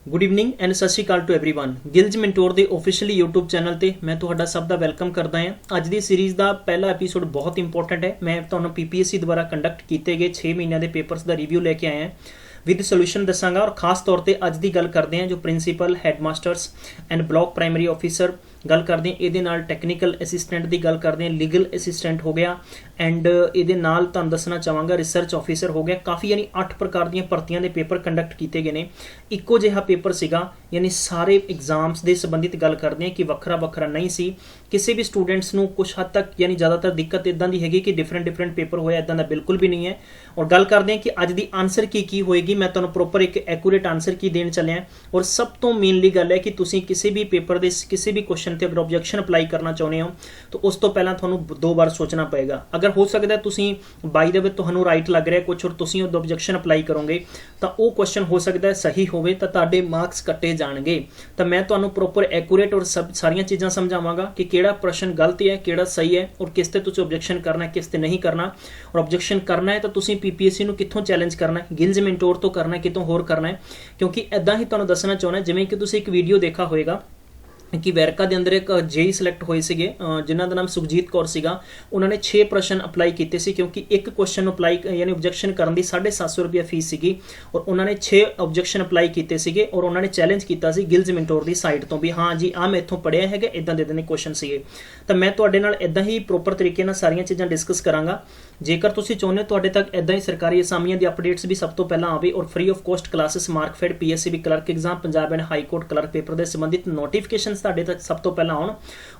Good evening and सत श्री अकाल to everyone. गिल्ज mentor के ऑफिशियली यूट्यूब चैनल पर मैं तुहाडा सब का वेलकम करदा हां। अज की सीरीज़ का पहला एपीसोड बहुत इंपॉर्टेंट है। मैं तुहानूं पीपीएससी द्वारा कंडक्ट किए गए 6 महीनों के पेपर्स का रिव्यू लेके आया विद सोल्यूशन दसांगा और खास तौर पर अज की गल करते हैं जो principal headmasters and block primary officer गल करते हैं, ये टैक्नीकल असिस्टेंट की गल करते हैं, लीगल असिस्टेंट हो गया एंड ये तुहानूं दसना चाहांगा रिसर्च ऑफिसर हो गया। काफ़ी यानी 8 प्रकार दी भर्तियां दे पेपर कंडक्ट किए गए हैं। इक्को जिहा पेपर सीगा, यानी सारे एग्जाम्स के संबंधित गल करते हैं कि वखरा वखरा नहीं सी। किसी भी स्टूडेंट्स नूं कुछ हद तक यानी ज़्यादातर दिक्कत इदां दी हैगी कि डिफरेंट पेपर होया, इदां दा बिल्कुल भी नहीं है। और गल करते हैं कि अज की आंसर की होएगी, मैं तुहानूं प्रॉपर एक एक्यूरेट आंसर की देन चलिया। और सब तो मेनली गल है कि तुसीं किसी भी पेपर के किसी भी क्वेश्चन ते अगर ऑब्जेक्शन अप्लाई करना चाहुंदे हो तो उस तो पहला तुहानूं 2 बार सोचना पएगा। अगर हो सकता है तुसीं बाय द वे तुहानूं राइट लग रहा है कुछ और तुसीं उह ऑब्जेक्शन अप्लाई करोगे तो वो क्वेश्चन हो सकता है सही होवे तो तुहाडे मार्क्स कट्टे जाणगे। तो मैं तुहानूं प्रॉपर एक्यूरेट और सब सारियां चीज़ां समझावांगा कि किहड़ा प्रश्न गलत है किहड़ा सही है और किस ते तुसीं ऑब्जेक्शन करना है किस ते नहीं करना। और ऑब्जेक्शन करना है तो तुसीं पीपीएससी नूं कित्थों चैलेंज करना है, गिल्ज मैंटोर तो करना है, कितों होर करना है। क्योंकि इदां ही तुहानूं दसना चाहुंदा जिवें कि तुसीं एक वीडियो देखा होएगा कि वैरका के अंदर एक जेई सिलेक्ट होए सीगे जिन्हां दा नाम सुखजीत कौर सीगा। उन्होंने 6 प्रश्न अप्लाई किए सी क्योंकि एक क्वेश्चन अप्लाई यानी ऑब्जेक्शन करने की 750 रुपया फीस सीगी और उन्होंने 6 ऑब्जेक्शन अप्लाई किए सीगे और उन्होंने चैलेंज किया सी गिल्ज मैंटोर की साइट तो भी हाँ जी आ मैं इत्थों पढ़िया है इदां दे देने क्वेश्चन सीगे। तो मैं तुहाडे नाल इदां ही प्रॉपर तरीके नाल सारियां चीज़ां डिस्कस करांगा। जेकर तुसीं चाहुंदे हो तुहाडे तक इदां ही सरकारी असामियां दी अपडेट्स भी सब तो पहला आवे और free of cost classes Markfed PSCB clerk exam Punjab and high court clerk paper के संबंधित नोटिफिकेशनस तुहाडे तक सब तो पहला आउण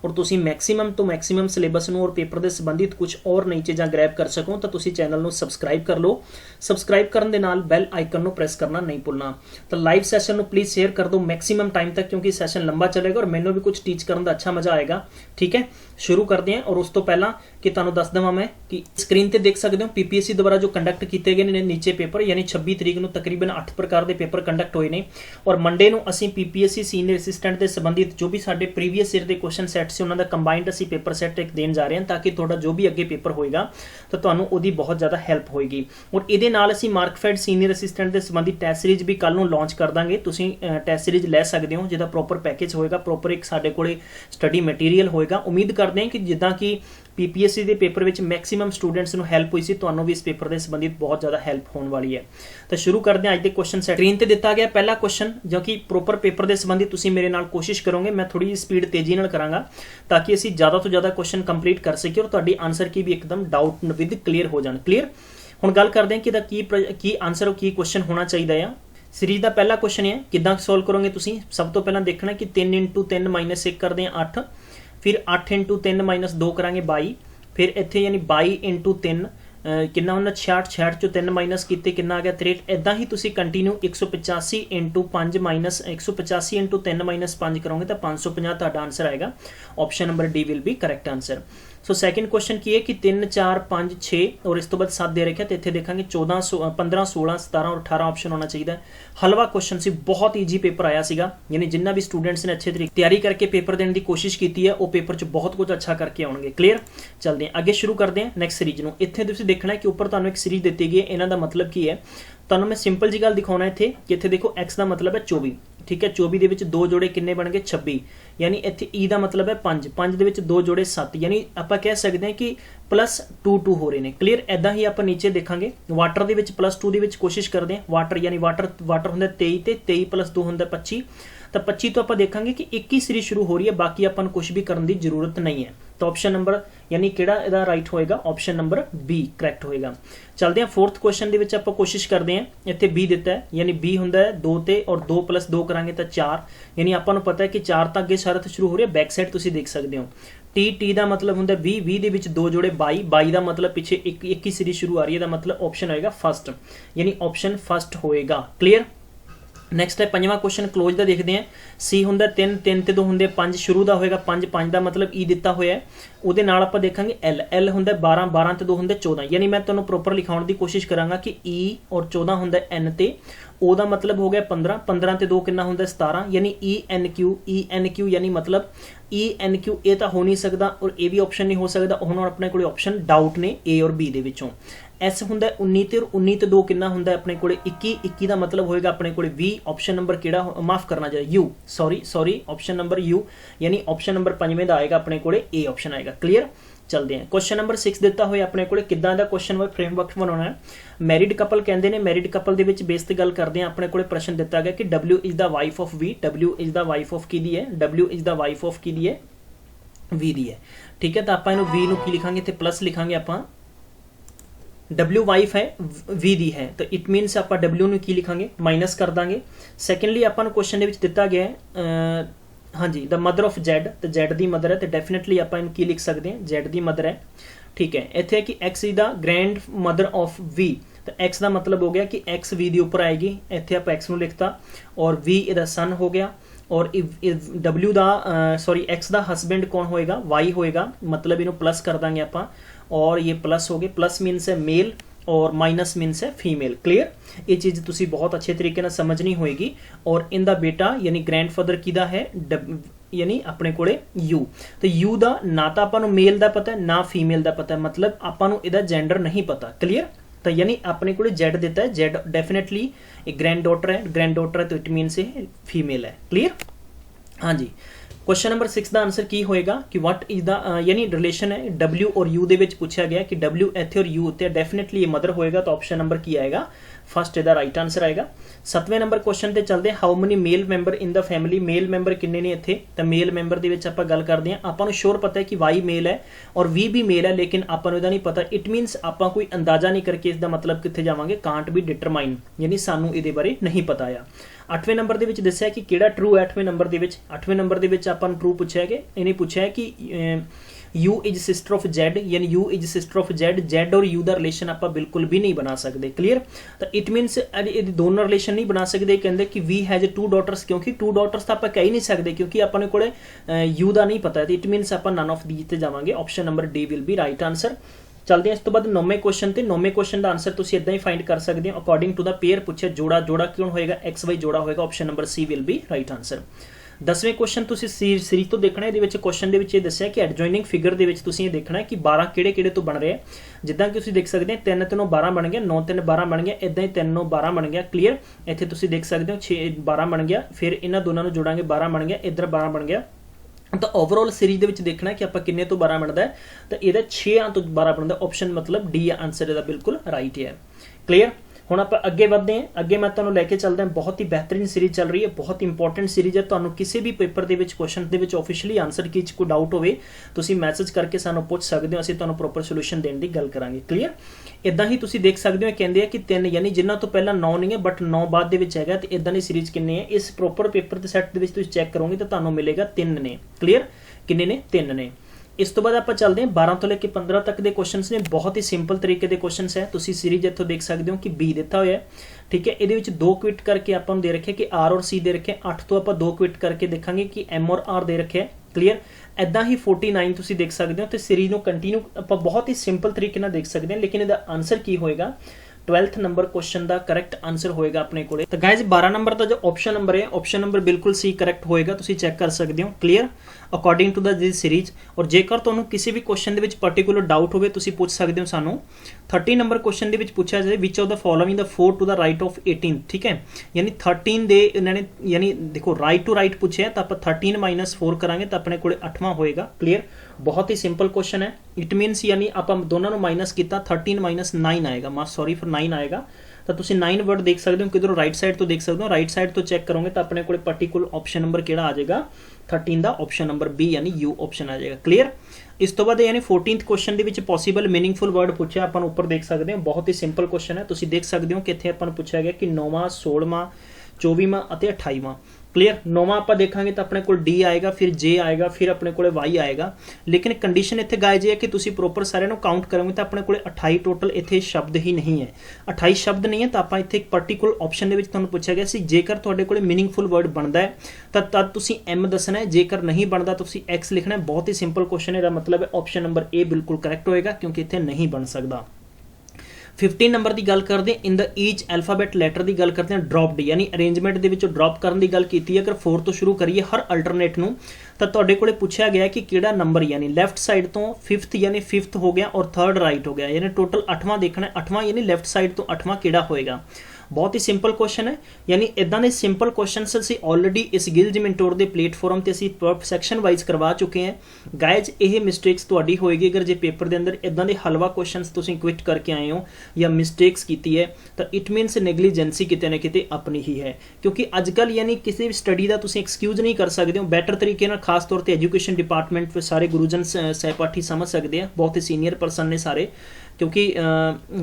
और तुसीं मैक्सीमम तो मैक्सीमम सिलेबस नूं और पेपर के संबंधित कुछ और नई चीज़ां ग्रैब कर सको तो तुसीं चैनल नूं सबसक्राइब कर लो। सबसक्राइब करन दे नाल बैल आइकन नूं प्रेस करना नहीं भुलना। तो लाइव सैशन नूं प्लीज़ शेयर कर दो मैक्सीमम टाइम तक क्योंकि सैशन लंबा चलेगा और मैनूं भी कुछ टीच करन दा अच्छा मज़ा आएगा। ठीक है, शुरू करते हैं। और उस तो पहला कि तुहानूं दस देवां मैं कि स्क्रीन पर देख सकते हो पीपीएससी द्वारा जो कंडक्ट किए गए ने नीचे पेपर यानी 26 तरीक नूं तकरीबन 8 प्रकार के पेपर कंडक्ट होए ने और मंडे नूं असीं पीपीएससी सीनियर असिस्टेंट के संबंधित जो भी साडे प्रीवियस ईयर के क्वेश्चन सैट से उन्होंने कंबाइंड असीं पेपर सैट एक देन जा रहे हैं ताकि थोड़ा जो भी अगे पेपर होएगा तो तुहानूं उहदी बहुत ज़्यादा हैल्प होएगी। और इहदे नाल असीं मार्कफेड सीनियर असिस्टेंट के संबंधित टैस्ट सीरीज भी कल नूं लॉन्च कर दांगे। तुसीं टैस्ट सीरीज लै सकदे हो जिहदा प्रॉपर पैकेज होएगा, प्रॉपर एक साडे कोले स्टडी मटीरियल होएगा। उम्मीद करते हैं कि जिद्दां कि पीपीएससी के पेपर में मैक्सीमम स्टूडेंट्स को हैल्प हुई सी, तुहानूं भी इस पेपर के संबंधित बहुत ज़्यादा हैल्प होने वाली है। तो शुरू करते हैं अज के क्वेश्चन सैट। स्क्रीन पर दिता गया पहला क्वेश्चन जो कि प्रॉपर पेपर के संबंधित तुसीं मेरे नाल कोशिश करोगे, मैं थोड़ी स्पीड तेजी नाल करांगा ताकि असीं ज़्यादा तो ज़्यादा क्वेश्चन कंप्लीट कर सके और तुहाडी आंसर की भी एकदम डाउट विद क्लीयर हो जाए। क्लीयर, हुण गल करते हैं कि की आंसर और की क्वेश्चन होना चाहिए आ। सीरीज का पहला क्वेश्चन है किद्दां सॉल्व करोगे तुसीं। सब तो पहला देखना कि 3 × 3 - 1 करते हैं 8, फिर 8 × 3 - 2 करांगे 22, फिर इत्थे यानी 22 × 3 कितना होना 66, 66 चो 3 माइनस किते कितना आ गया 63। इदां ही तुसीं कंटिन्यू 185 × 5 माइनस 185 × 3 - 5 करोगे तो 550 तुहाडा आंसर आएगा। Option number D will B correct answer. So second question की है कि 3, 4, 5, 6 और इस तो बाद 7 दे रखे तो इतने देखा 14, 15, 16, 17 और 18 ऑप्शन होना चाहिए। हलवा क्वेश्चन से बहुत ईजी पेपर आया सीगा, यानी जिन्ना भी स्टूडेंट्स ने अच्छे तरीके तैयारी करके पेपर देने की कोशिश की है वो पेपर च बहुत कुछ अच्छा करके आउणगे। क्लीयर, चलते हैं अगे शुरू करते हैं नैक्सट सीरीज में। इतने तुसीं देखना है कि ऊपर तुहानूं एक सीरीज दी गई है, इन्हां दा मतलब की है तुहानूं मैं सिंपल जी गल दिखाउणा इत्थे कि इत्थे देखो x का मतलब है 24। ठीक है, 24 दे विच 2 जोड़े किन्ने बन गए 26, यानी इत्थे ई का मतलब है 5, 5 दे विच 2 जोड़े 7, यानी आपां कह सकते हैं कि +2 हो रहे हैं। क्लीयर, इदां ही आपां नीचे देखा वाटर दे विच +2 दे विच कोशिश करते हैं। वाटर यानी वाटर हुंदा 23 ते 23 + 2 हुंदा 25। तो 25 तो आप देखा कि एक ही सीरीज शुरू हो रही है, बाकी अपन कुछ भी करने की जरूरत नहीं है। तो ऑप्शन नंबर यानी किहड़ा इहदा राइट होएगा, ऑप्शन नंबर बी करैक्ट होएगा। चलते हैं फोर्थ क्वेश्चन के आप कोशिश करते हैं। इत्थे बी दिता है यानी बी हुंदा है 2 ते और 2 + 2 करांगे तो 4, यानी आपां नूं पता है कि 4 तक अगे शरत शुरू हो रही है। बैक साइड तुसीं देख सकते हो टी का मतलब होंगे 20, 20 दे विच 2 जोड़े 22, 22 का मतलब पिछे एक ही सीरीज शुरू आ रही है, मतलब ऑप्शन होएगा फर्स्ट, यानी ऑप्शन फर्स्ट होएगा। क्लीयर, नैक्सट है 5वां क्वेश्चन क्लोज का देखते हैं। सी होंगे 3, 3 ते 2 होंगे 5, शुरू का होएगा 5, 5 का मतलब ई दिता होया है। उहदे नाल आपां देखांगे एल, एल होंगे 12, 12 ते 2 होंगे 14, यानी मैं तुहानूं प्रॉपर लिखाउण की कोशिश करांगा कि ई और 14 होंगे एन ते ओ दा मतलब हो गया 15, 15 ते 2 कितना होंगे 17, यानी ई एन क्यू यानी मतलब ई एन क्यू ये तो हो नहीं सकता और ये भी ऑप्शन नहीं हो सकता। हुण अपने कोल ऑप्शन डाउट ने ए और बी दे विचों। S ਹੁੰਦਾ 19 ਤੇ 19 ਤੇ 2 ਕਿੰਨਾ ਹੁੰਦਾ ਆਪਣੇ ਕੋਲੇ 21 21 ਦਾ ਮਤਲਬ ਹੋਏਗਾ ਆਪਣੇ ਕੋਲੇ 20 ਆਪਸ਼ਨ ਨੰਬਰ ਕਿਹੜਾ ਮਾਫ ਕਰਨਾ ਚਾਹੀਦਾ U sorry option number U ਯਾਨੀ ਆਪਸ਼ਨ ਨੰਬਰ 5ਵੇਂ ਦਾ ਆਏਗਾ ਆਪਣੇ ਕੋਲੇ A ਆਪਸ਼ਨ ਆਏਗਾ ਕਲੀਅਰ। चलते हैं क्वेश्चन नंबर 6 दिता हुआ अपने को किदां दा क्वेश्चन वर्क फ्रेमवर्क बनाना है। मैरिड कपल कहते हैं मैरिड कपल दे विच बेस ते गल करते हैं अपने को प्रश्न दिता गया कि W is the wife of V W is the wife of की है W is the wife of की है V दी है ठीक है। तो आप V नूं की लिखांगे तो प्लस लिखांगे आप W वाइफ है V दी है तो इट मीनस आप W नूं की लिखांगे माइनस कर देंगे। सैकेंडली अपन क्वेश्चन दे विच दिता गया है हाँ जी द मदर ऑफ Z तो Z दी मदर है तो डेफिनेटली आप की लिख सकते हैं Z दी मदर है ठीक है। इत्थे है कि X is the grand mother of V तो X का मतलब हो गया कि X V दी उपर आएगी इत्थे आप X नूं लिखता और V इहदा सन हो गया और W दा सॉरी X दा हसबैंड कौन होएगा Y होएगा मतलब इनू प्लस कर देंगे आप और ये प्लस हो गए प्लस मीनस है मेल और माइनस मीनस है फीमेल क्लीयर। ये चीज़ तुसी बहुत अच्छे तरीके नाल समझनी होएगी। और इनका बेटा यानी ग्रैंडफादर किदा है यानी अपने कोले U तो U दा ना तो आपां नूं मेल दा पता है ना फीमेल दा पता है मतलब आपां नूं इहदा जेंडर नहीं पता क्लीयर। तो यानी अपने कोले Z दिता है Z डेफिनेटली एक ग्रैंड डॉटर है तो इट मीनस ये फीमेल है क्लीयर हाँ जी। क्वेश्चन नंबर 6 का आंसर की होएगा कि व्हाट इज द यानी रिलेशन है W और U दे विच पूछा गया कि W इत्थे और U उत्ते डेफिनेटली ये मदर होएगा तो ऑप्शन नंबर की आएगा फर्स्ट इहदा राइट आंसर आएगा। 7वें नंबर क्वेश्चन ते चलदे how many male member in the family male member किन्ने ने इत्थे तो मेल मैंबर दे विच आपां गल करदे हां आपां नूं श्योर पता है कि Y मेल है और V भी मेल है लेकिन आपां नूं इहदा नहीं पता इट मीनस आपां कोई अंदाजा नहीं करके इसका मतलब कित्थे जावांगे कांट बी डिटरमाइन यानी सानूं इहदे बारे नहीं पता आ। 8वें नंबर दे विच दस्सिया कि किहड़ा ट्रू है 8वें नंबर दे विच 8वें नंबर दे विच आपां नूं ट्रू पुछया कि इहने पुछया कि U is sister of Z यानी U is sister of Z और U का रिलेशन आप बिल्कुल भी नहीं बना सकते क्लीयर। तो इट मीनस दोनों रिलेशन नहीं बना सकते कहते कि V हैज 2 डॉटर्स क्योंकि 2 डॉटर्स तो आप कह ही नहीं सकते क्योंकि अपने को U का नहीं पता तो इट मीनस आप नन ऑफ दीज ते जावांगे option number D will be right answer. चलते हैं इस तो बाद 9वें क्वेश्चन ते 9वें क्वेश्चन का आंसर तुसीं इदां ही फाइंड कर सकते हो अकॉर्डिंग टू द पेयर पूछे जोड़ा जोड़ा क्यों होएगा XY जोड़ा होएगा option number C will be right answer. 10वें क्वेश्चन तुसीं सीरीज तो देखना है क्वेश्चन के दस्सिया कि एडजॉइनिंग फिगर के तुसीं ये देखना है कि 12 किहड़े तो बन रहे हैं जिद्दां कि तुसीं देख सकते हैं 3 3 12 बन गया 9 3 12 बन गया इदां ही 3 9 12 बन गया क्लीयर। इत्थे तुसीं देख सकते हो 6 12 बन गया फिर इन्हां दोनों नूं जोड़ांगे 12 बन गया इधर 12 बन गया तो ओवरऑल सीरीज के देखना है कि आप किन्ने तो 12 बनता है तो यह 6 तो 12 बनता ऑप्शन मतलब डी आंसर इसका बिल्कुल राइट है क्लीयर। हुण आप अगे बढ़ते हैं अगे मैं तुहानूं लैके चलदा बहुत ही बेहतरीन सीरीज चल रही है बहुत इंपॉर्टेंट सीरीज है तुहानूं किसी भी पेपर के क्वेश्चन के ऑफिशियली आंसर की कोई डाउट होवे तुसीं मैसेज करके सानूं पुछ सकते हो असीं तुहानूं प्रॉपर सोल्यूशन देने की गल करांगे क्लीयर। इदां ही तुसीं देख सकते हो कहंदे कि 3 यानी जिन्हां तो पहला 9 नहीं है बट 9 बाद दे विच हैगा ते इदां दी सीरीज किन्ने है इस प्रॉपर पेपर के सैट दे विच तुसीं चैक करोगे तो तुहानूं मिलेगा 3 ने क्लीयर किन्ने ने 3 ने। इस तो बाद आप चलते हैं 12 तो लेके 15 तक के क्वेश्चन ने बहुत ही सिंपल तरीके के क्वेश्चन है तुसीं सीरीज इत्थों देख सकते हो कि बी दिता हुआ है ठीक है। ये 2 क्विट करके आप दे रखे कि आर और सी दे रखे 8 तो आप 2 क्विट करके देखा कि एम और आर दे रखे क्लीयर। इदा ही 49 तुसीं देख सकते हो तो सीरीज को कंटिन्यू आप बहुत ही सिंपल तरीके देख सकते हैं लेकिन इसका आंसर की होएगा 12th नंबर क्वेश्चन का करैक्ट आंसर होएगा अपने को। तो गाइज 12 नंबर का जो ऑप्शन नंबर है ऑप्शन नंबर बिल्कुल सी करैक्ट होएगा तुसीं चेक कर सकते हो clear according to the series. और जेकर तुहानूं किसी भी क्वेश्चन के पर्टिकुलर डाउट होवे तुसीं पूछ सकते हो सानूं 30 नंबर क्वेश्चन के पूछा जाए which of the following the 4 to the right of 18 ठीक है यानी 13 दे इन्होंने यानी देखो राइट टू राइट पूछे तो आप 13 - 4 करांगे तो अपने को 8वां होएगा क्लीयर। बहुत ही सिंपल क्वेश्चन है इट मीनस यानी आप दोनों माइनस किया 13 - 9 आएगा सॉरी फिर 9 आएगा तो तुसीं 9 वर्ड देख सकते हो किधरों राइट साइड तो देख सकते हो राइट साइड तो चेक करोगे तो अपने को पर्टिकुलर ऑप्शन नंबर किहड़ा आ जाएगा 13 का ऑप्शन नंबर बी यानी यू ऑप्शन आ जाएगा क्लीयर। इस तो बाद यानी 14th क्वेश्चन के पॉसीबल मीनिंगफुल वर्ड पूछे अपन ऊपर देख सकते हैं बहुत ही सिंपल क्वेश्चन है तुसीं देख सकते हो कि इत्थे अपन पूछा गया कि 9वां 16वां 24वां और 28वां क्लीयर। 9वां आप देखा तो अपने को डी आएगा फिर जे आएगा फिर अपने को वाई आएगा लेकिन कंडीशन इत्थे गाइज है कि तुसीं प्रॉपर सारे काउंट करोगे तो अपने को 28 टोटल इत्थे शब्द ही नहीं है 28 शब्द नहीं है तो आप इत्थे एक पर्टिकुलर ऑप्शन के तुहानूं पूछा गया सी जेकर तुहाडे कोल मीनिंगफुल वर्ड बनता है तो तद तुसीं एम दसना है जेकर नहीं बनता तो तुसीं एक्स लिखना है। बहुत ही सिंपल क्वेश्चन है मतलब ऑप्शन नंबर ए बिल्कुल करैक्ट होएगा क्योंकि इत्थे नहीं बन सकता। 15 ਨੰਬਰ ਦੀ ਗੱਲ ਕਰਦੇ ਇਨ ਦ ਈਚ ਐਲਫਾਬੈਟ ਲੈਟਰ ਦੀ ਗੱਲ ਕਰਦੇ ਹਾਂ ਡ੍ਰੌਪਡ ਯਾਨੀ ਅਰੇਂਜਮੈਂਟ ਦੇ ਵਿੱਚੋਂ ਡ੍ਰੌਪ ਕਰਨ ਦੀ ਗੱਲ ਕੀਤੀ ਹੈ। ਅਗਰ 4 ਤੋਂ ਸ਼ੁਰੂ ਕਰੀਏ ਹਰ ਅਲਟਰਨੇਟ ਨੂੰ ਤਾਂ ਤੁਹਾਡੇ ਕੋਲੇ ਪੁੱਛਿਆ ਗਿਆ ਕਿ ਕਿਹੜਾ ਨੰਬਰ ਯਾਨੀ ਲੈਫਟ ਸਾਈਡ ਤੋਂ 5th ਯਾਨੀ 5th ਹੋ ਗਿਆ ਔਰ 3rd ਰਾਈਟ ਹੋ ਗਿਆ, ਯਾਨੀ ਟੋਟਲ 8ਵਾਂ ਦੇਖਣਾ, 8ਵਾਂ ਯਾਨੀ ਲੈਫਟ ਸਾਈਡ ਤੋਂ 8ਵਾਂ ਕਿਹੜਾ ਹੋਏਗਾ। ਬਹੁਤ ਹੀ ਸਿੰਪਲ ਕੁਐਸਚਨ ਹੈ, ਯਾਨੀ ਇਦਾਂ ਦੇ ਸਿੰਪਲ ਕੁਐਸਚਨਸ ਅਸੀਂ ਆਲਰੇਡੀ ਇਸ ਗਿਲਜ ਮੈਂਟੋਰ ਦੇ ਪਲੇਟਫਾਰਮ ਤੇ ਅਸੀਂ ਸੈਕਸ਼ਨ ਵਾਈਜ਼ ਕਰਵਾ ਚੁੱਕੇ ਹਾਂ ਗਾਇਜ਼। ਇਹ ਮਿਸਟੇਕਸ ਤੁਹਾਡੀ ਹੋਏਗੀ ਅਗਰ ਜੇ ਪੇਪਰ ਦੇ ਅੰਦਰ ਇਦਾਂ ਦੇ ਹਲਵਾ ਕੁਐਸਚਨਸ ਤੁਸੀਂ ਕੁਇਟ ਕਰਕੇ ਆਏ ਹੋ ਜਾਂ ਮਿਸਟੇਕਸ ਕੀਤੀ ਹੈ ਤਾਂ ਇਟ ਮੀਨਸ ਨੈਗਲੀਜੈਂਸੀ ਕਿਤੇ ਨਾ ਕਿਤੇ ਆਪਣੀ ਹੀ ਹੈ, ਕਿਉਂਕਿ ਅੱਜ ਕੱਲ੍ਹ ਯਾਨੀ ਕਿਸੇ ਵੀ ਸਟੱਡੀ ਦਾ ਤੁਸੀਂ ਐਕਸਕਿਊਜ਼ ਨਹੀਂ ਕਰ ਸਕਦੇ ਹੋ। ਬੈਟਰ ਤਰੀਕੇ ਨਾਲ ਖਾਸ ਤੌਰ ਤੇ ਐਜੂਕੇਸ਼ਨ ਡਿਪਾਰਟਮੈਂਟ ਵਿੱਚ ਸਾਰੇ ਗੁਰੂਜਨ ਸਹਿਪਾਠੀ ਸਮਝ ਸਕਦੇ ਆ, ਬਹੁਤ ਹੀ ਸੀਨੀਅਰ ਪਰਸਨ ਨੇ ਸਾਰੇ, ਕਿਉਂਕਿ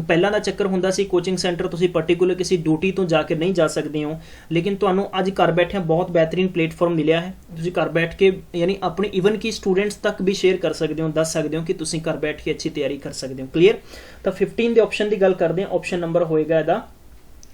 ਪਹਿਲਾਂ ਦਾ ਚੱਕਰ ਹੁੰਦਾ ਸੀ ਕੋਚਿੰਗ ਸੈਂਟਰ ਤੁਸੀਂ ਪਾਰਟਿਕੂਲਰ ਕਿਸੇ ਡਿਊਟੀ ਤੋਂ ਜਾ ਕੇ ਨਹੀਂ ਜਾ ਸਕਦੇ ਹੋ, ਲੇਕਿਨ ਤੁਹਾਨੂੰ ਅੱਜ ਘਰ ਬੈਠਿਆਂ ਬਹੁਤ ਬਿਹਤਰੀਨ ਪਲੇਟਫਾਰਮ ਮਿਲਿਆ ਹੈ। ਤੁਸੀਂ ਘਰ ਬੈਠ ਕੇ ਯਾਨੀ ਆਪਣੀ ਈਵਨ ਕਿ ਸਟੂਡੈਂਟਸ ਤੱਕ ਵੀ ਸ਼ੇਅਰ ਕਰ ਸਕਦੇ ਹੋ, ਦੱਸ ਸਕਦੇ ਹੋ ਕਿ ਤੁਸੀਂ ਘਰ ਬੈਠ ਕੇ ਅੱਛੀ ਤਿਆਰੀ ਕਰ ਸਕਦੇ ਹੋ। ਕਲੀਅਰ। ਤਾਂ 15 ਦੇ ਆਪਸ਼ਨ ਦੀ ਗੱਲ ਕਰਦੇ ਹਾਂ, ਆਪਸ਼ਨ ਨੰਬਰ ਹੋਏਗਾ ਇਹਦਾ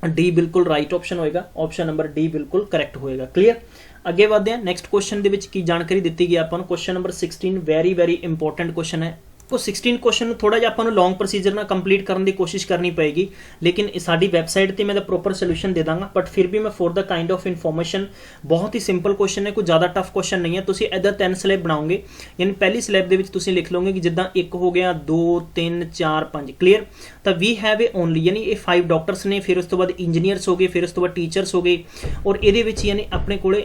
ਡੀ, ਬਿਲਕੁਲ ਰਾਈਟ ਆਪਸ਼ਨ ਹੋਏਗਾ, ਆਪਸ਼ਨ ਨੰਬਰ ਡੀ ਬਿਲਕੁਲ ਕਰੈਕਟ ਹੋਏਗਾ। ਕਲੀਅਰ। ਅੱਗੇ ਵਧਦੇ ਹਾਂ ਨੈਕਸਟ ਕੁਐਸਚਨ ਦੇ ਵਿੱਚ ਕੀ ਜਾਣਕਾਰੀ ਦਿੱਤੀ ਗਈ ਆਪਾਂ ਨੂੰ। Question number 16 very important question ਹੈ। ਉਹ 16 ਕੁਐਸਚਨ ਨੂੰ ਥੋੜਾ ਜਿਹਾ ਆਪਾਂ ਨੂੰ ਲੌਂਗ ਪ੍ਰੋਸੀਜਰ ਨਾਲ ਕੰਪਲੀਟ ਕਰਨ ਦੀ ਕੋਸ਼ਿਸ਼ ਕਰਨੀ ਪਏਗੀ, ਲੇਕਿਨ ਸਾਡੀ ਵੈਬਸਾਈਟ ਤੇ ਮੈਂ ਦਾ ਪ੍ਰੋਪਰ ਸੋਲੂਸ਼ਨ ਦੇ ਦਾਂਗਾ, ਬਟ ਫਿਰ ਵੀ ਮੈਂ ਫॉर द ਕਾइंड ਆਫ ਇਨਫੋਰਮੇਸ਼ਨ ਬਹੁਤ ਹੀ ਸਿੰਪਲ ਕੁਐਸਚਨ ਹੈ, ਕੋਈ ਜ਼ਿਆਦਾ ਟਫ ਕੁਐਸਚਨ ਨਹੀਂ ਹੈ। ਤੁਸੀਂ ਇੱਧਰ 3 ਸਲੈਬ ਬਣਾਓਗੇ, ਯਾਨੀ ਪਹਿਲੀ ਸਲੈਬ ਦੇ ਵਿੱਚ ਤੁਸੀਂ ਲਿਖ ਲਓਗੇ ਕਿ ਜਿੱਦਾਂ 1 ਹੋ ਗਿਆ 2 3 4 5। ਕਲੀਅਰ। ਤਾਂ ਵੀ ਹੈਵ ਏ ਓਨਲੀ ਯਾਨੀ ਇਹ 5 ਡਾਕਟਰਸ ਨੇ, ਫਿਰ ਉਸ ਤੋਂ ਬਾਅਦ ਇੰਜੀਨੀਅਰਸ ਹੋ ਗਏ, ਫਿਰ ਉਸ ਤੋਂ ਬਾਅਦ टीचर्स हो गए, और ਇਹਦੇ ਵਿੱਚ यानी अपने कोले।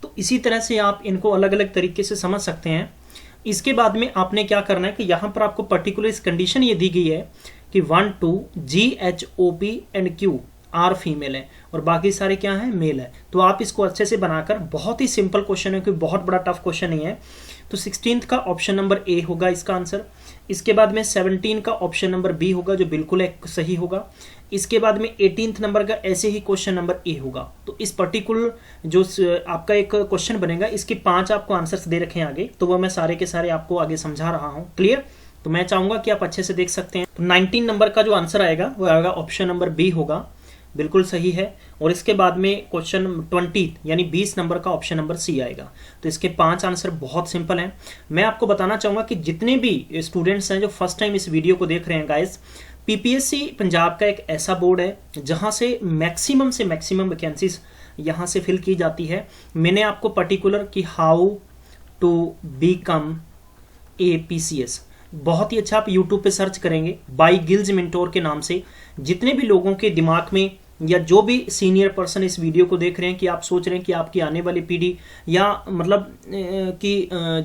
तो इसी तरह से आप इनको अलग अलग तरीके से समझ सकते हैं। इसके बाद में आपने क्या करना है कि यहाँ पर आपको पर्टिकुलर इस कंडीशन ये दी गई है कि 1 2 GHOP and Q are female है और बाकी सारे क्या हैं मेल है। तो आप इसको अच्छे से बनाकर, बहुत ही सिंपल क्वेश्चन है, कोई बहुत बड़ा टफ क्वेश्चन नहीं है। तो 16th का ऑप्शन नंबर ए होगा इसका आंसर। इसके बाद में 17 का ऑप्शन नंबर बी होगा जो बिल्कुल सही होगा। इसके बाद में 18th नंबर का ऐसे ही क्वेश्चन नंबर ए होगा। तो इस पर्टिकुलर जो आपका एक क्वेश्चन बनेगा इसके 5 आपको आंसर्स दे रखे हैं आगे, तो वो मैं सारे के सारे आपको आगे समझा रहा हूँ। क्लियर। तो मैं चाहूंगा कि आप अच्छे से देख सकते हैं। तो 19 नंबर का जो आंसर आएगा वो आएगा ऑप्शन नंबर बी होगा, बिल्कुल सही है। और इसके बाद में क्वेश्चन 20 यानी 20 नंबर का ऑप्शन नंबर सी आएगा। तो इसके 5 आंसर बहुत सिंपल हैं। मैं आपको बताना चाहूँगा कि जितने भी स्टूडेंट्स हैं जो फर्स्ट टाइम इस वीडियो को देख रहे हैं गाइस, पीपीएससी पंजाब का एक ऐसा बोर्ड है जहाँ से मैक्सिमम वैकेंसीज यहाँ से फिल की जाती है। मैंने आपको पर्टिकुलर कि how to become a PCS बहुत ही अच्छा, आप यूट्यूब पे सर्च करेंगे बाय गिल्ज मेंटोर के नाम से, जितने भी लोगों के दिमाग में या जो भी सीनियर पर्सन इस वीडियो को देख रहे हैं कि आप सोच रहे हैं कि आपकी आने वाली पीढ़ी या मतलब कि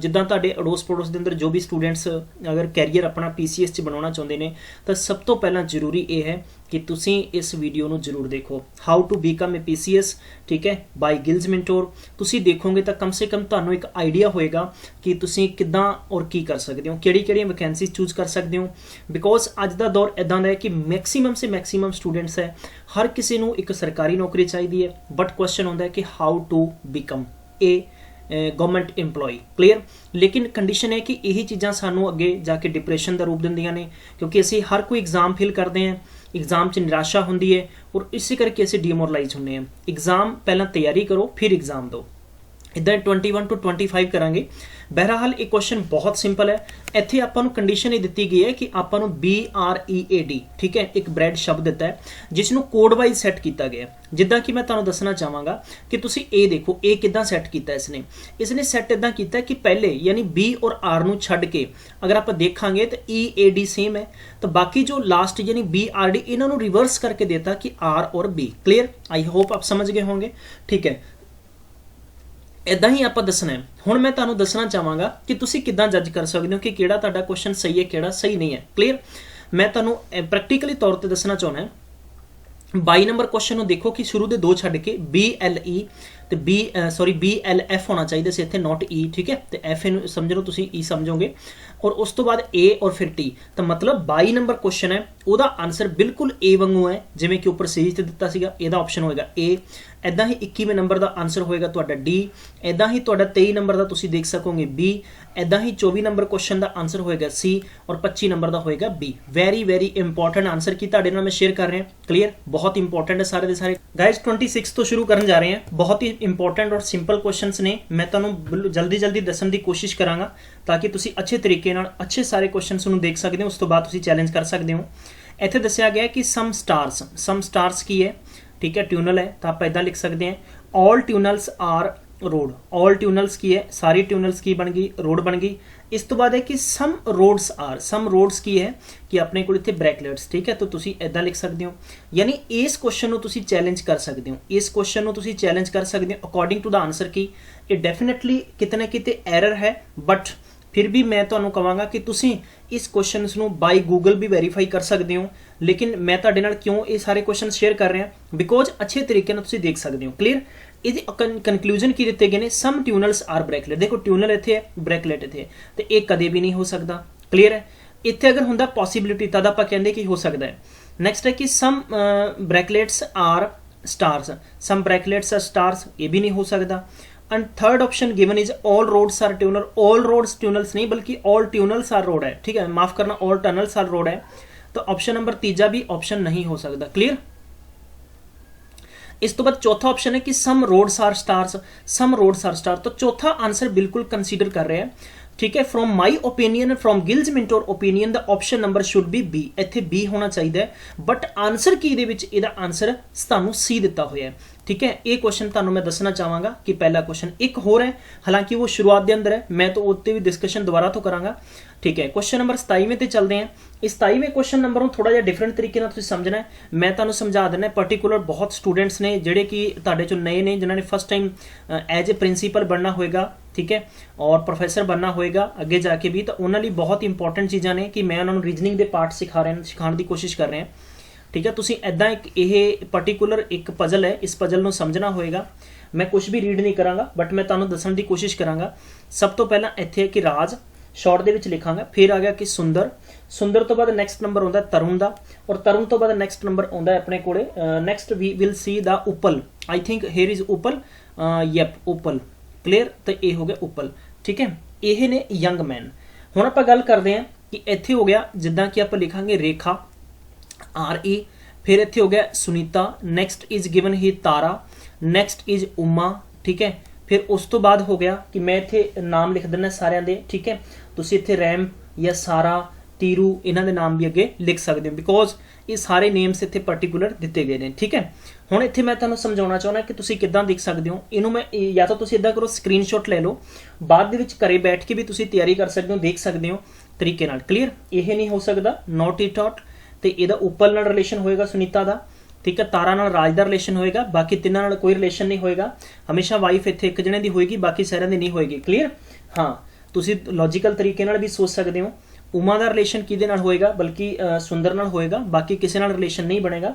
जिद्दां तुहाडे अड़ोस पड़ोस के अंदर जो भी स्टूडेंट्स अगर कैरियर अपना पीसीएस च बनाना चाहते हैं तो सब तो पहला जरूरी ये है कि तुसी इस वीडियो ਨੂੰ जरूर देखो, how to become a PCS, ठीक है, बाय गिल्ज मेंटोर। तुसी देखोगे तो कम से कम ਤੁਹਾਨੂੰ एक आइडिया होएगा कि तुसी किदां और की कर सकते हो, ਕਿਹੜੀ वैकेंसी चूज कर सकते हो। बिकॉज अज ਦਾ दौर इदां ਦਾ है कि मैक्सिमम से मैक्सिमम स्टूडेंट्स है, हर किसी ਨੂੰ एक सरकारी नौकरी चाहिए है, बट क्वेश्चन होता है कि how to become a government employee. Clear. लेकिन कंडीशन है कि यही चीज़ां सानू अगे जाके डिप्रेशन का रूप दिंदियां ने, क्योंकि असी हर कोई एग्जाम फिल करते हैं, एग्जाम च निराशा होंदी है और इसी करके असी डीमोरलाइज होंगे हैं। एग्जाम पहला तैयारी करो फिर एग्जाम दो, इधर 21 to 25 करांगे। बहरहाल एक क्वेश्चन बहुत सिंपल है। ਇੱਥੇ ਆਪਾਂ ਨੂੰ ਕੰਡੀਸ਼ਨ ਇਹ ਦਿੱਤੀ ਗਈ ਹੈ ਕਿ ਆਪਾਂ ਨੂੰ BREAD, ਠੀਕ ਹੈ, ਇੱਕ ਬ੍ਰੈਡ ਸ਼ਬਦ ਦਿੱਤਾ ਹੈ ਜਿਸ ਨੂੰ ਕੋਡ ਵਾਈਜ਼ ਸੈੱਟ ਕੀਤਾ ਗਿਆ। ਜਿੱਦਾਂ ਕਿ ਮੈਂ ਤੁਹਾਨੂੰ ਦੱਸਣਾ ਚਾਹਾਂਗਾ ਕਿ ਤੁਸੀਂ ਇਹ ਦੇਖੋ ਇਹ ਕਿੱਦਾਂ ਸੈੱਟ ਕੀਤਾ ਇਸਨੇ ਸੈੱਟ ਇਦਾਂ ਕੀਤਾ ਕਿ ਪਹਿਲੇ ਯਾਨੀ B ਔਰ R ਨੂੰ ਛੱਡ ਕੇ ਅਗਰ ਆਪਾਂ ਦੇਖਾਂਗੇ ਤਾਂ EAD ਸੇਮ ਹੈ, ਤਾਂ ਬਾਕੀ ਜੋ ਲਾਸਟ ਯਾਨੀ BRD ਇਹਨਾਂ ਨੂੰ ਰਿਵਰਸ ਕਰਕੇ ਦੇਤਾ ਕਿ R और B। क्लियर। आई होप आप समझ गए होंगे, ठीक है। इदा ही आप दसना है। हुण मैं तुहानूं दसना चाहांगा कि तुसीं किदां जज कर सकते हो कि किहड़ा तुहाडा क्वेश्चन सही है किहड़ा सही नहीं है। क्लीयर। मैं तुहानूं प्रैक्टिकली तौर पर दसना चाहुंदा है। 22 नंबर क्वेश्चन नूं देखो कि शुरू दे 2 छड्ड के BLE तो BLF होना चाहिए से इत्थे नॉट E, ठीक है। तो F इन समझ लो तुसीं E समझोगे और उस तो बाद A और फिर T। तो मतलब 22 नंबर क्वेश्चन है ਉਹਦਾ आंसर बिल्कुल A वांगू है जिवें कि उपर सीरीज ते दिता सीगा। ਇਹਦਾ ऑप्शन होएगा A। इदा ही 21वें नंबर का आंसर होएगा ਤੁਹਾਡਾ D। इदा ही ਤੁਹਾਡਾ 23 नंबर का तुसीं देख सकोगे B। इदा ही 24 नंबर क्वेश्चन का आंसर होएगा C और 25 नंबर का होएगा B। वेरी इंपॉर्टेंट आंसर की ਤੁਹਾਡੇ ਨਾਲ मैं शेयर कर रहे हैं। क्लीयर। बहुत इंपॉर्टेंट है सारे के सारे गाइज। 26 तो शुरू करने जा रहे हैं। बहुत ही इंपॉर्टेंट और सिंपल क्वेश्चंस ने मैं तुहानूं जल्दी जल्दी दस्सण दी कोशिश करांगा ताकि तुसीं अच्छे तरीके नाल अच्छे सारे क्वेश्चंस नूं देख सकदे हो। उस तो बाद तुसीं चैलेंज कर सकते हो। इत्थे दस्सिया गया कि सम स्टार्स की है, ठीक है, ट्यूनल है, तो आप इदां लिख सकते हैं ऑल ट्यूनल्स आर रोड। ऑल ट्यूनल्स की है, सारी ट्यूनल्स की बन गई, रोड बन गई। इस तो बाद है कि सम रोड्स की है कि अपने को इत्थे ब्रैकलेट्स, ठीक है, तो तुसीं इदां लिख सकते हो। यानी इस क्वेश्चन नूं तुसीं चैलेंज कर सकते हो, इस क्वेश्चन नूं तुसीं चैलेंज कर सकते हो अकॉर्डिंग टू द आंसर की ये डेफिनेटली किते ना किते एरर है, बट फिर भी मैं तुहानूं कहांगा कि तुसीं इस क्वेश्चन नूं बाय गूगल भी वेरीफाई कर सकते हो। लेकिन मैं तुहाडे नाल क्यों ये सारे क्वेश्चन शेयर कर रहा बिकॉज अच्छे तरीके नाल तुसीं देख सकते हो। क्लीयर। ਇਹਦੀ कंक्लूजन की दिते गए ने सम ट्यूनल्स आर ब्रैकलेट। देखो ट्यूनल इत्थे है, ब्रैकलेट इत्थे है, तो ये कदे भी नहीं हो सकता। क्लीयर है। इत्थे अगर हुंदा पॉसिबिलिटी तद आपां कहंदे कि हो सकता है। नैक्सट है कि some bracelets are stars, some bracelets are stars, ये भी नहीं हो सकता। And third option given is all roads are tunnel. All roads tunnels नहीं बल्कि ऑल ट्यूनल्स आर रोड है, ठीक है, माफ करना, ऑल टनल्स आर रोड है। तो ऑप्शन नंबर तीजा भी ऑप्शन नहीं हो सकता। क्लीयर। इस तो बाद चौथा ऑप्शन है कि some roads are stars, some roads are star. तो चौथा आंसर बिल्कुल कंसीडर कर रहे हैं, ठीक है। From my opinion, from Gill's mentor opinion the option number should be B. इत्थे बी होना चाहिए, बट आंसर की दे विच इहदा आंसर तुहानूं सी दिता होया है, ठीक है। ये क्वेश्चन तुहानूं मैं दसना चाहांगा कि पहला क्वेश्चन एक होर है, हालांकि वो शुरुआत के अंदर है, मैं तो उत्ते भी डिस्कशन दोबारा तो करांगा, ठीक है। क्वेश्चन नंबर 27वें ते चलते हैं। इस 27वें क्वेश्चन नंबर नूं थोड़ा जिहा डिफरेंट तरीके नाल तुसीं समझना है। मैं तुहानूं समझा देना, पर्टिकुलर बहुत स्टूडेंट्स ने जिहड़े कि तुहाडे चों नए ने, जिन्होंने first time as a principal बनना होएगा, ठीक है, और प्रोफैसर बनना होएगा अगे जाके भी, तो उन्हां लई बहुत इंपॉर्टेंट चीज़ां ने कि मैं उन्होंने रीजनिंग के पार्ट सिखाने की कोशिश कर रहे हैं, ठीक है। तुसीं इदां एक यह पर्टिकुलर एक पजल है, इस पजल नूं समझना होएगा। मैं कुछ भी रीड नहीं करांगा, बट मैं तुहानूं दस्सण दी कोशिश करांगा। सब तो पहला इत्थे है कि राज, शॉर्ट दे विच लिखांगा, फिर आ गया कि सुंदर, सुंदर तो बाद नैक्सट नंबर आता है तरुण का, और तरुण तो बाद नैक्सट नंबर आता है अपने कोले, next we will see the उपल। आई थिंक हेयर इज उपल, यप उपल। क्लीयर। तो ये हो गया उपल, ठीक है। ये ने यंग मैन। हुण आपां गल करते हैं कि इत्थे हो गया जिद्दां कि आपां लिखांगे रेखा, आर ई, फिर इत्थे हो गया Sunita, next is given he Tara, next is Uma, ठीक है। फिर उस तो बाद हो गया कि मैं इत्थे नाम लिख दिना सारिਆਂ दे, ठीक है। तुसीं इत्थे रैम या सारा, तीरू, इन्हां दे नाम भी अगे लिख सकते हो, बिकॉज ये सारे नेम्स इत्थे पर्टिकुलर दिते गए हैं, ठीक है। हुण इत्थे मैं तुहानूं समझाउणा चाहुंदा कि तुसीं किद्दां देख सकते हो। इनू मैं या तो तुसीं इदां करो, स्क्रीनशॉट ले लो, बाद दे विच घरे बैठ के भी तुसीं तैयारी कर सकते हो, देख सकते हो तरीके नाल। क्लीयर। यह नहीं हो सकता, नॉट इट आउट, तो इहदा उपल नाल रिलेशन होएगा सुनीता का, ठीक है। तारा नाल राज का रिलेशन होएगा, बाकी तिन्हां नाल कोई रिलेशन नहीं होएगा। हमेशा वाइफ इत्थे एक जने दी होएगी, बाकी सारिਆਂ दी नहीं होएगी। क्लीयर। हाँ, तुसीं लॉजिकल तरीके नाल भी सोच सकते हो। उमा का रिलेशन किहदे नाल होएगा, बल्कि सुंदर नाल होएगा, बाकी किसी नाल रिलेशन नहीं बनेगा।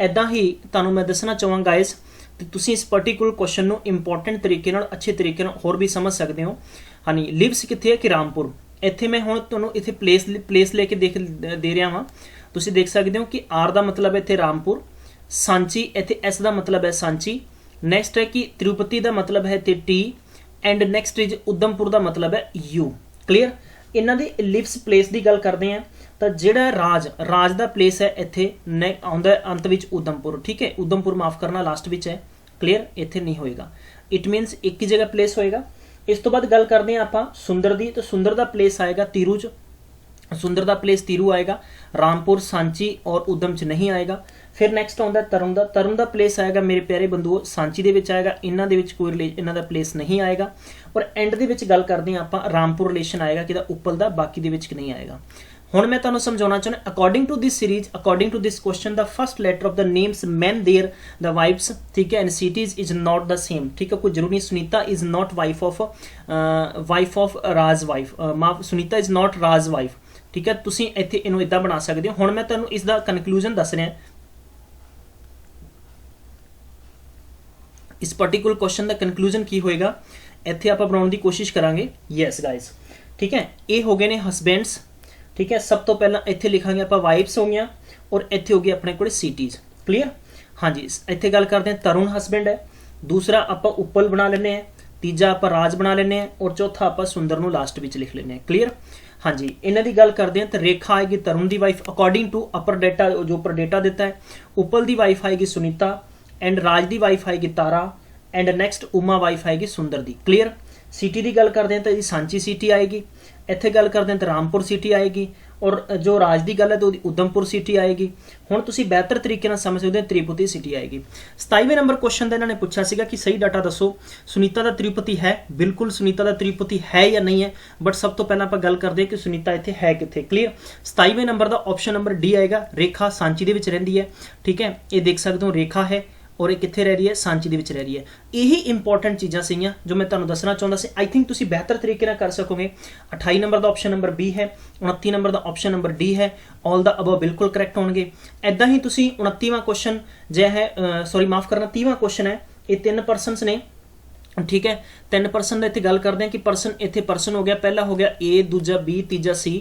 ऐदां ही तुहानूं मैं दसना चाहांगा गाइस, तो तुसीं इस पर्टिकुलर क्वेश्चन नूं इंपॉर्टेंट तरीके नाल अच्छे तरीके नाल होर भी समझ सकते हो। हाँ, लिव्स कित्थे है कि रामपुर। इत्थे मैं हुण तुहानूं इत्थे प्लेस लेके दे रहा वां। तुसीं देख सकते हो कि आर का मतलब है इत्थे रामपुर, सांची इत्थे एस का मतलब है सांची, नैक्सट है कि तिरुपति का मतलब है इत्थे T, and next is Udhampur का मतलब है यू। क्लीयर। इन्हां दी लिव्स प्लेस की गल करते हैं, तो जिहड़ा राज का प्लेस है इत्थे आउंदा अंत विच उधमपुर, ठीक है। उधमपुर माफ करना लास्ट विच है। क्लीयर। इत्थे नहीं होएगा, इट मीनस एक ही जगह प्लेस होएगा। इस तो बाद गल करते हैं आपां सुंदर दी, तो सुंदर का प्लेस आएगा तीरू च, सुंदर का प्लेस तीरू आएगा, रामपुर, सांची और उधम च नहीं आएगा। फिर नैक्सट आता है तरुण का, तरुण का प्लेस आएगा मेरे प्यारे बंधुओं सांची दे विच आएगा, इन्हां दे विच कोई इन्हां दा प्लेस नहीं आएगा। और एंड दे विच गल करते हैं आपां रामपुर रिलेशन आएगा कि उपल का, बाकी दे विच नहीं आएगा। हुण मैं तुहानूं समझाउणा चाहुंदा, according to this series, according to this question, the first letter of the names man their wives वाइफ्स, ठीक है, and cities is not the same, ठीक है। कोई जरूरी Sunita is not wife of Raj wife, माफ, Sunita is not Raj wife, ठीक है। तुसीं इत्थे इहनूं इदां बना सकदे हो। हुण मैं तुहानूं इसदा कनक्लूजन दस रहा, इस पर्टिकुलर क्वेश्चन का कनक्लूजन की होएगा, इत्थे आपां बनाउण दी कोशिश करांगे। यस गाइज, ठीक है। ये हो गए ने हसबैंड्स, ठीक है। सब तो पहला इत्थे लिखांगे आपां वाइफ्स हो गया, और इत्थे हो गया अपने कोल सिटीज। क्लीयर। हाँ जी, इत्थे गल करते हैं तरुण हसबैंड है, दूसरा आपां उपल बना लेने हैं, तीजा आपां राज बना लेने हैं, और चौथा आपां सुंदर नूं लास्ट विच लिख लेने हैं। क्लीयर। हाँ जी, इन्हां दी गल करते हैं तो रेखा आएगी तरुण की wife according to upper data, जो उपर डेटा दिता है। उपल की वाइफ आएगी सुनीता, एंड राज की वाइफ आएगी तारा, एंड नैक्सट उमा वाइफ आएगी सुंदर दी। क्लीयर। सिटी की गल करते हैं तो जी सांची सिटी आएगी, इत्थे गल करते हैं तो रामपुर सिटी आएगी, और जो राज की गल है तो उधमपुर सिटी आएगी। हुण तुसीं बेहतर तरीके नाल समझ सकते हो त्रिपुती सिटी आएगी। 27वें नंबर क्वेश्चन का इन्होंने पूछा सीगा कि सही डाटा दसो, सुनीता दा त्रिपुती है? बिल्कुल सुनीता दा त्रिपुती है या नहीं है, बट सब तो पहला आपां गल करदे कि सुनीता इत्थे है कित्थे। क्लीयर। 27वें नंबर का ऑप्शन नंबर डी आएगा, रेखा सांची दे विच रहिंदी है। ठीक है, ये देख सकते हो रेखा है और ये कित्थे रह रही है, सांची दे विच रह रही है। यही इंपॉर्टेंट चीज़ां सीगियां जो मैं तुहानूं दसना चाहुंदा सी। आई थिंक तुसीं बेहतर तरीके नाल कर सकोगे। 28 नंबर का ऑप्शन नंबर बी है, 29 नंबर का ऑप्शन नंबर डी है, ऑल द अबव बिल्कुल करैक्ट होणगे। ऐदां ही तुसीं 29वां क्वेश्चन जो है सॉरी माफ़ करना 30वां क्वेश्चन है, ये 3 परसनस ने। ठीक है, 3 परसन का इत्थे गल करते हैं कि परसन इत्थे परसन हो गया, पहला हो गया ए, दूजा बी, तीजा C.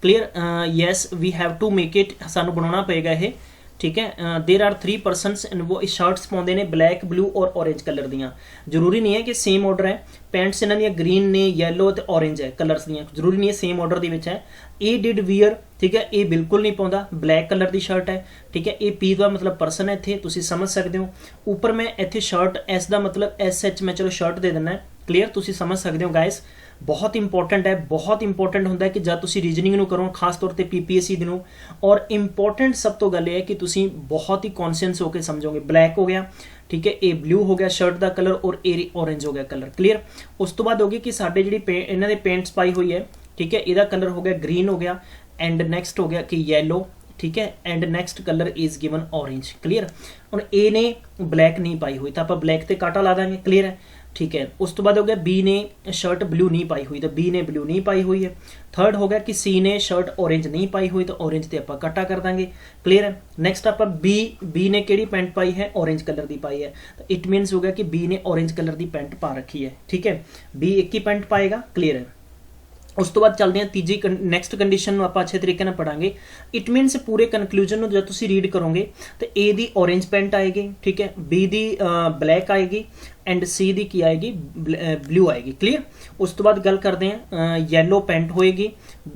Clear. Yes we have to make it, सानू बनाना पेगा ये। ठीक है, देर आर 3 परसनस एंड वो शर्ट्स पाते हैं ब्लैक ब्लू और ऑरेंज कलर दियाँ। जरूरी नहीं है कि सेम ऑर्डर है, पैंट्स इन्हों ग्रीन ने येलो तो ऑरेंज है कलर्स दियाँ, जरूरी नहीं है सेम ऑर्डर के है। ए डिड वियर, ठीक है, ये बिल्कुल नहीं पाता, ब्लैक कलर की शर्ट है। ठीक है, ये पी का मतलब परसन है, इतने तुम समझ सकते हो। उपर मैं इतने शर्ट एस का मतलब एस एच मैं चलो शर्ट दे देना है। क्लीयर, तुम समझ सकते हो गाइस। बहुत इंपॉर्टेंट है, बहुत इंपॉर्टेंट होंदा है कि जब तुम रीजनिंग करो, खास तौर पर PPSC दिनों। और इंपॉर्टेंट सब तो गल है कि तुम बहुत ही कॉन्शियस होकर समझोगे। ब्लैक हो गया, ठीक है, ए ब्लू हो गया शर्ट का कलर, और ए ऑरेंज हो गया कलर। क्लीयर। उस तो बाद होगी कि साढ़े जी इन्होंने पेंट्स पाई हुई है, ठीक है, यदा कलर हो गया ग्रीन हो गया, एंड नैक्सट हो गया कि येलो। ठीक है, and next colour is given orange. Clear. और ए ने ब्लैक नहीं पाई हुई तो आप ब्लैक ते काटा ला देंगे। क्लीयर है। ठीक है, उस तो बाद हो गया बी ने शर्ट ब्लू नहीं पाई हुई तो बी ने ब्लू नहीं पाई हुई है। थर्ड हो गया कि सी ने शर्ट ऑरेंज नहीं पाई हुई तो ऑरेंज ते आप कट्टा कर देंगे। क्लीयर है। नैक्सट आप बी ने केड़ी पैंट पाई है, ऑरेंज कलर की पाई है, तो इट मीनस हो गया कि बी ने ऑरेंज कलर की पैंट पा रखी है। ठीक है, बी एक ही पैंट पाएगा। क्लीयर है। उस तो बाद चलते हैं तीजी नैक्सट कंडीशन आप अच्छे तरीके से पढ़ांगे। इट मीनस पूरे कनक्लूजन जो तुम रीड करोगे तो ए दी ऑरेंज पेंट आएगी, ठीक है, बी दी ब्लैक आएगी, एंड सी दी की आएगी ब्लू आएगी। क्लीयर। उस तो बाद गल करते हैं येलो पेंट होएगी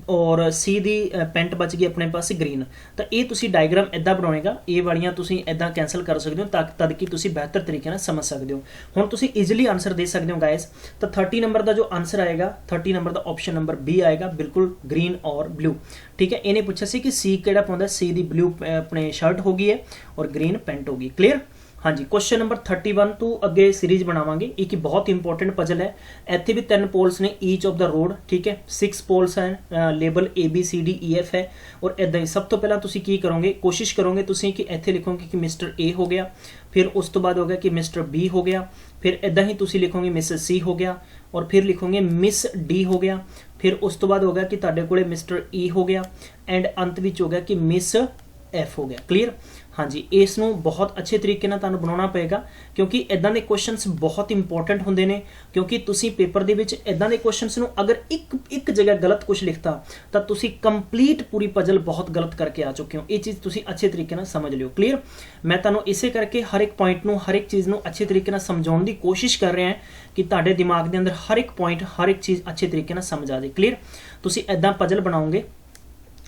और सी दी पेंट बच गई अपने पास ग्रीन। तो ये तुसी डायग्राम इदा बनाएगा, ये वालियां तुसी इदा कैंसल कर सकते हो तद कि तुसी बेहतर तरीके से समझ सकते हो। हुण तुसी ईजिली आंसर दे सकते हो गाइस। तो 30 नंबर का जो आंसर आएगा, 30 नंबर का ऑप्शन नंबर बी आएगा, बिल्कुल ग्रीन और ब्लू। ठीक है, इन्हें पूछा सी कि सी केड़ा पाउंदा, सी दी ब्लू अपने शर्ट होगी है और ग्रीन पेंट होगी। क्लीयर। हाँ जी, क्वेश्चन नंबर 31 तो अगे सीरीज बनावांगे। एक बहुत इंपॉर्टेंट पजल है, इत्थे भी 3 पोल्स ने ईच ऑफ द रोड। ठीक है, 6 पोल्स हैं, लेबल ABCDEF है। और इदा ही सब तो पहला तुसी की करोगे, कोशिश करोगे तुसी कि इत्थे लिखोगे कि मिस्टर A हो गया, फिर उस तो बाद हो गया कि मिस्टर B हो गया, फिर इदा ही तुसी लिखोगे मिसेस C हो गया, और फिर लिखोगे मिस D हो गया, फिर उस तो बाद हो गया कि तुहाडे कोले मिस्टर E हो गया, एंड अंत विच हो गया कि मिस F हो गया। क्लीयर। हाँ जी, इसनों बहुत अच्छे तरीके नाल तुहानूं बनाउणा पेगा, क्योंकि इदां दे क्वेश्चनस बहुत इंपॉर्टेंट होंदे ने। क्योंकि तुसी पेपर दे विच इदां दे क्वेश्चनस नूं अगर एक जगह गलत कुछ लिखता तो तुसी कंप्लीट पूरी पजल बहुत गलत करके आ चुके हो। ये चीज़ तुसी अच्छे तरीके नाल समझ लियो। क्लीयर। मैं तुहानूं इसे करके हर एक पॉइंट नूं, हर एक चीज़ नूं अच्छे तरीके नाल समझाउण दी कोशिश कर रहे हैं कि तुहाडे दिमाग दे अंदर हर एक पॉइंट, हर एक चीज़ अच्छे तरीके नाल समझ आ जाए। क्लीयर। तुसी इदां पजल बनाओगे।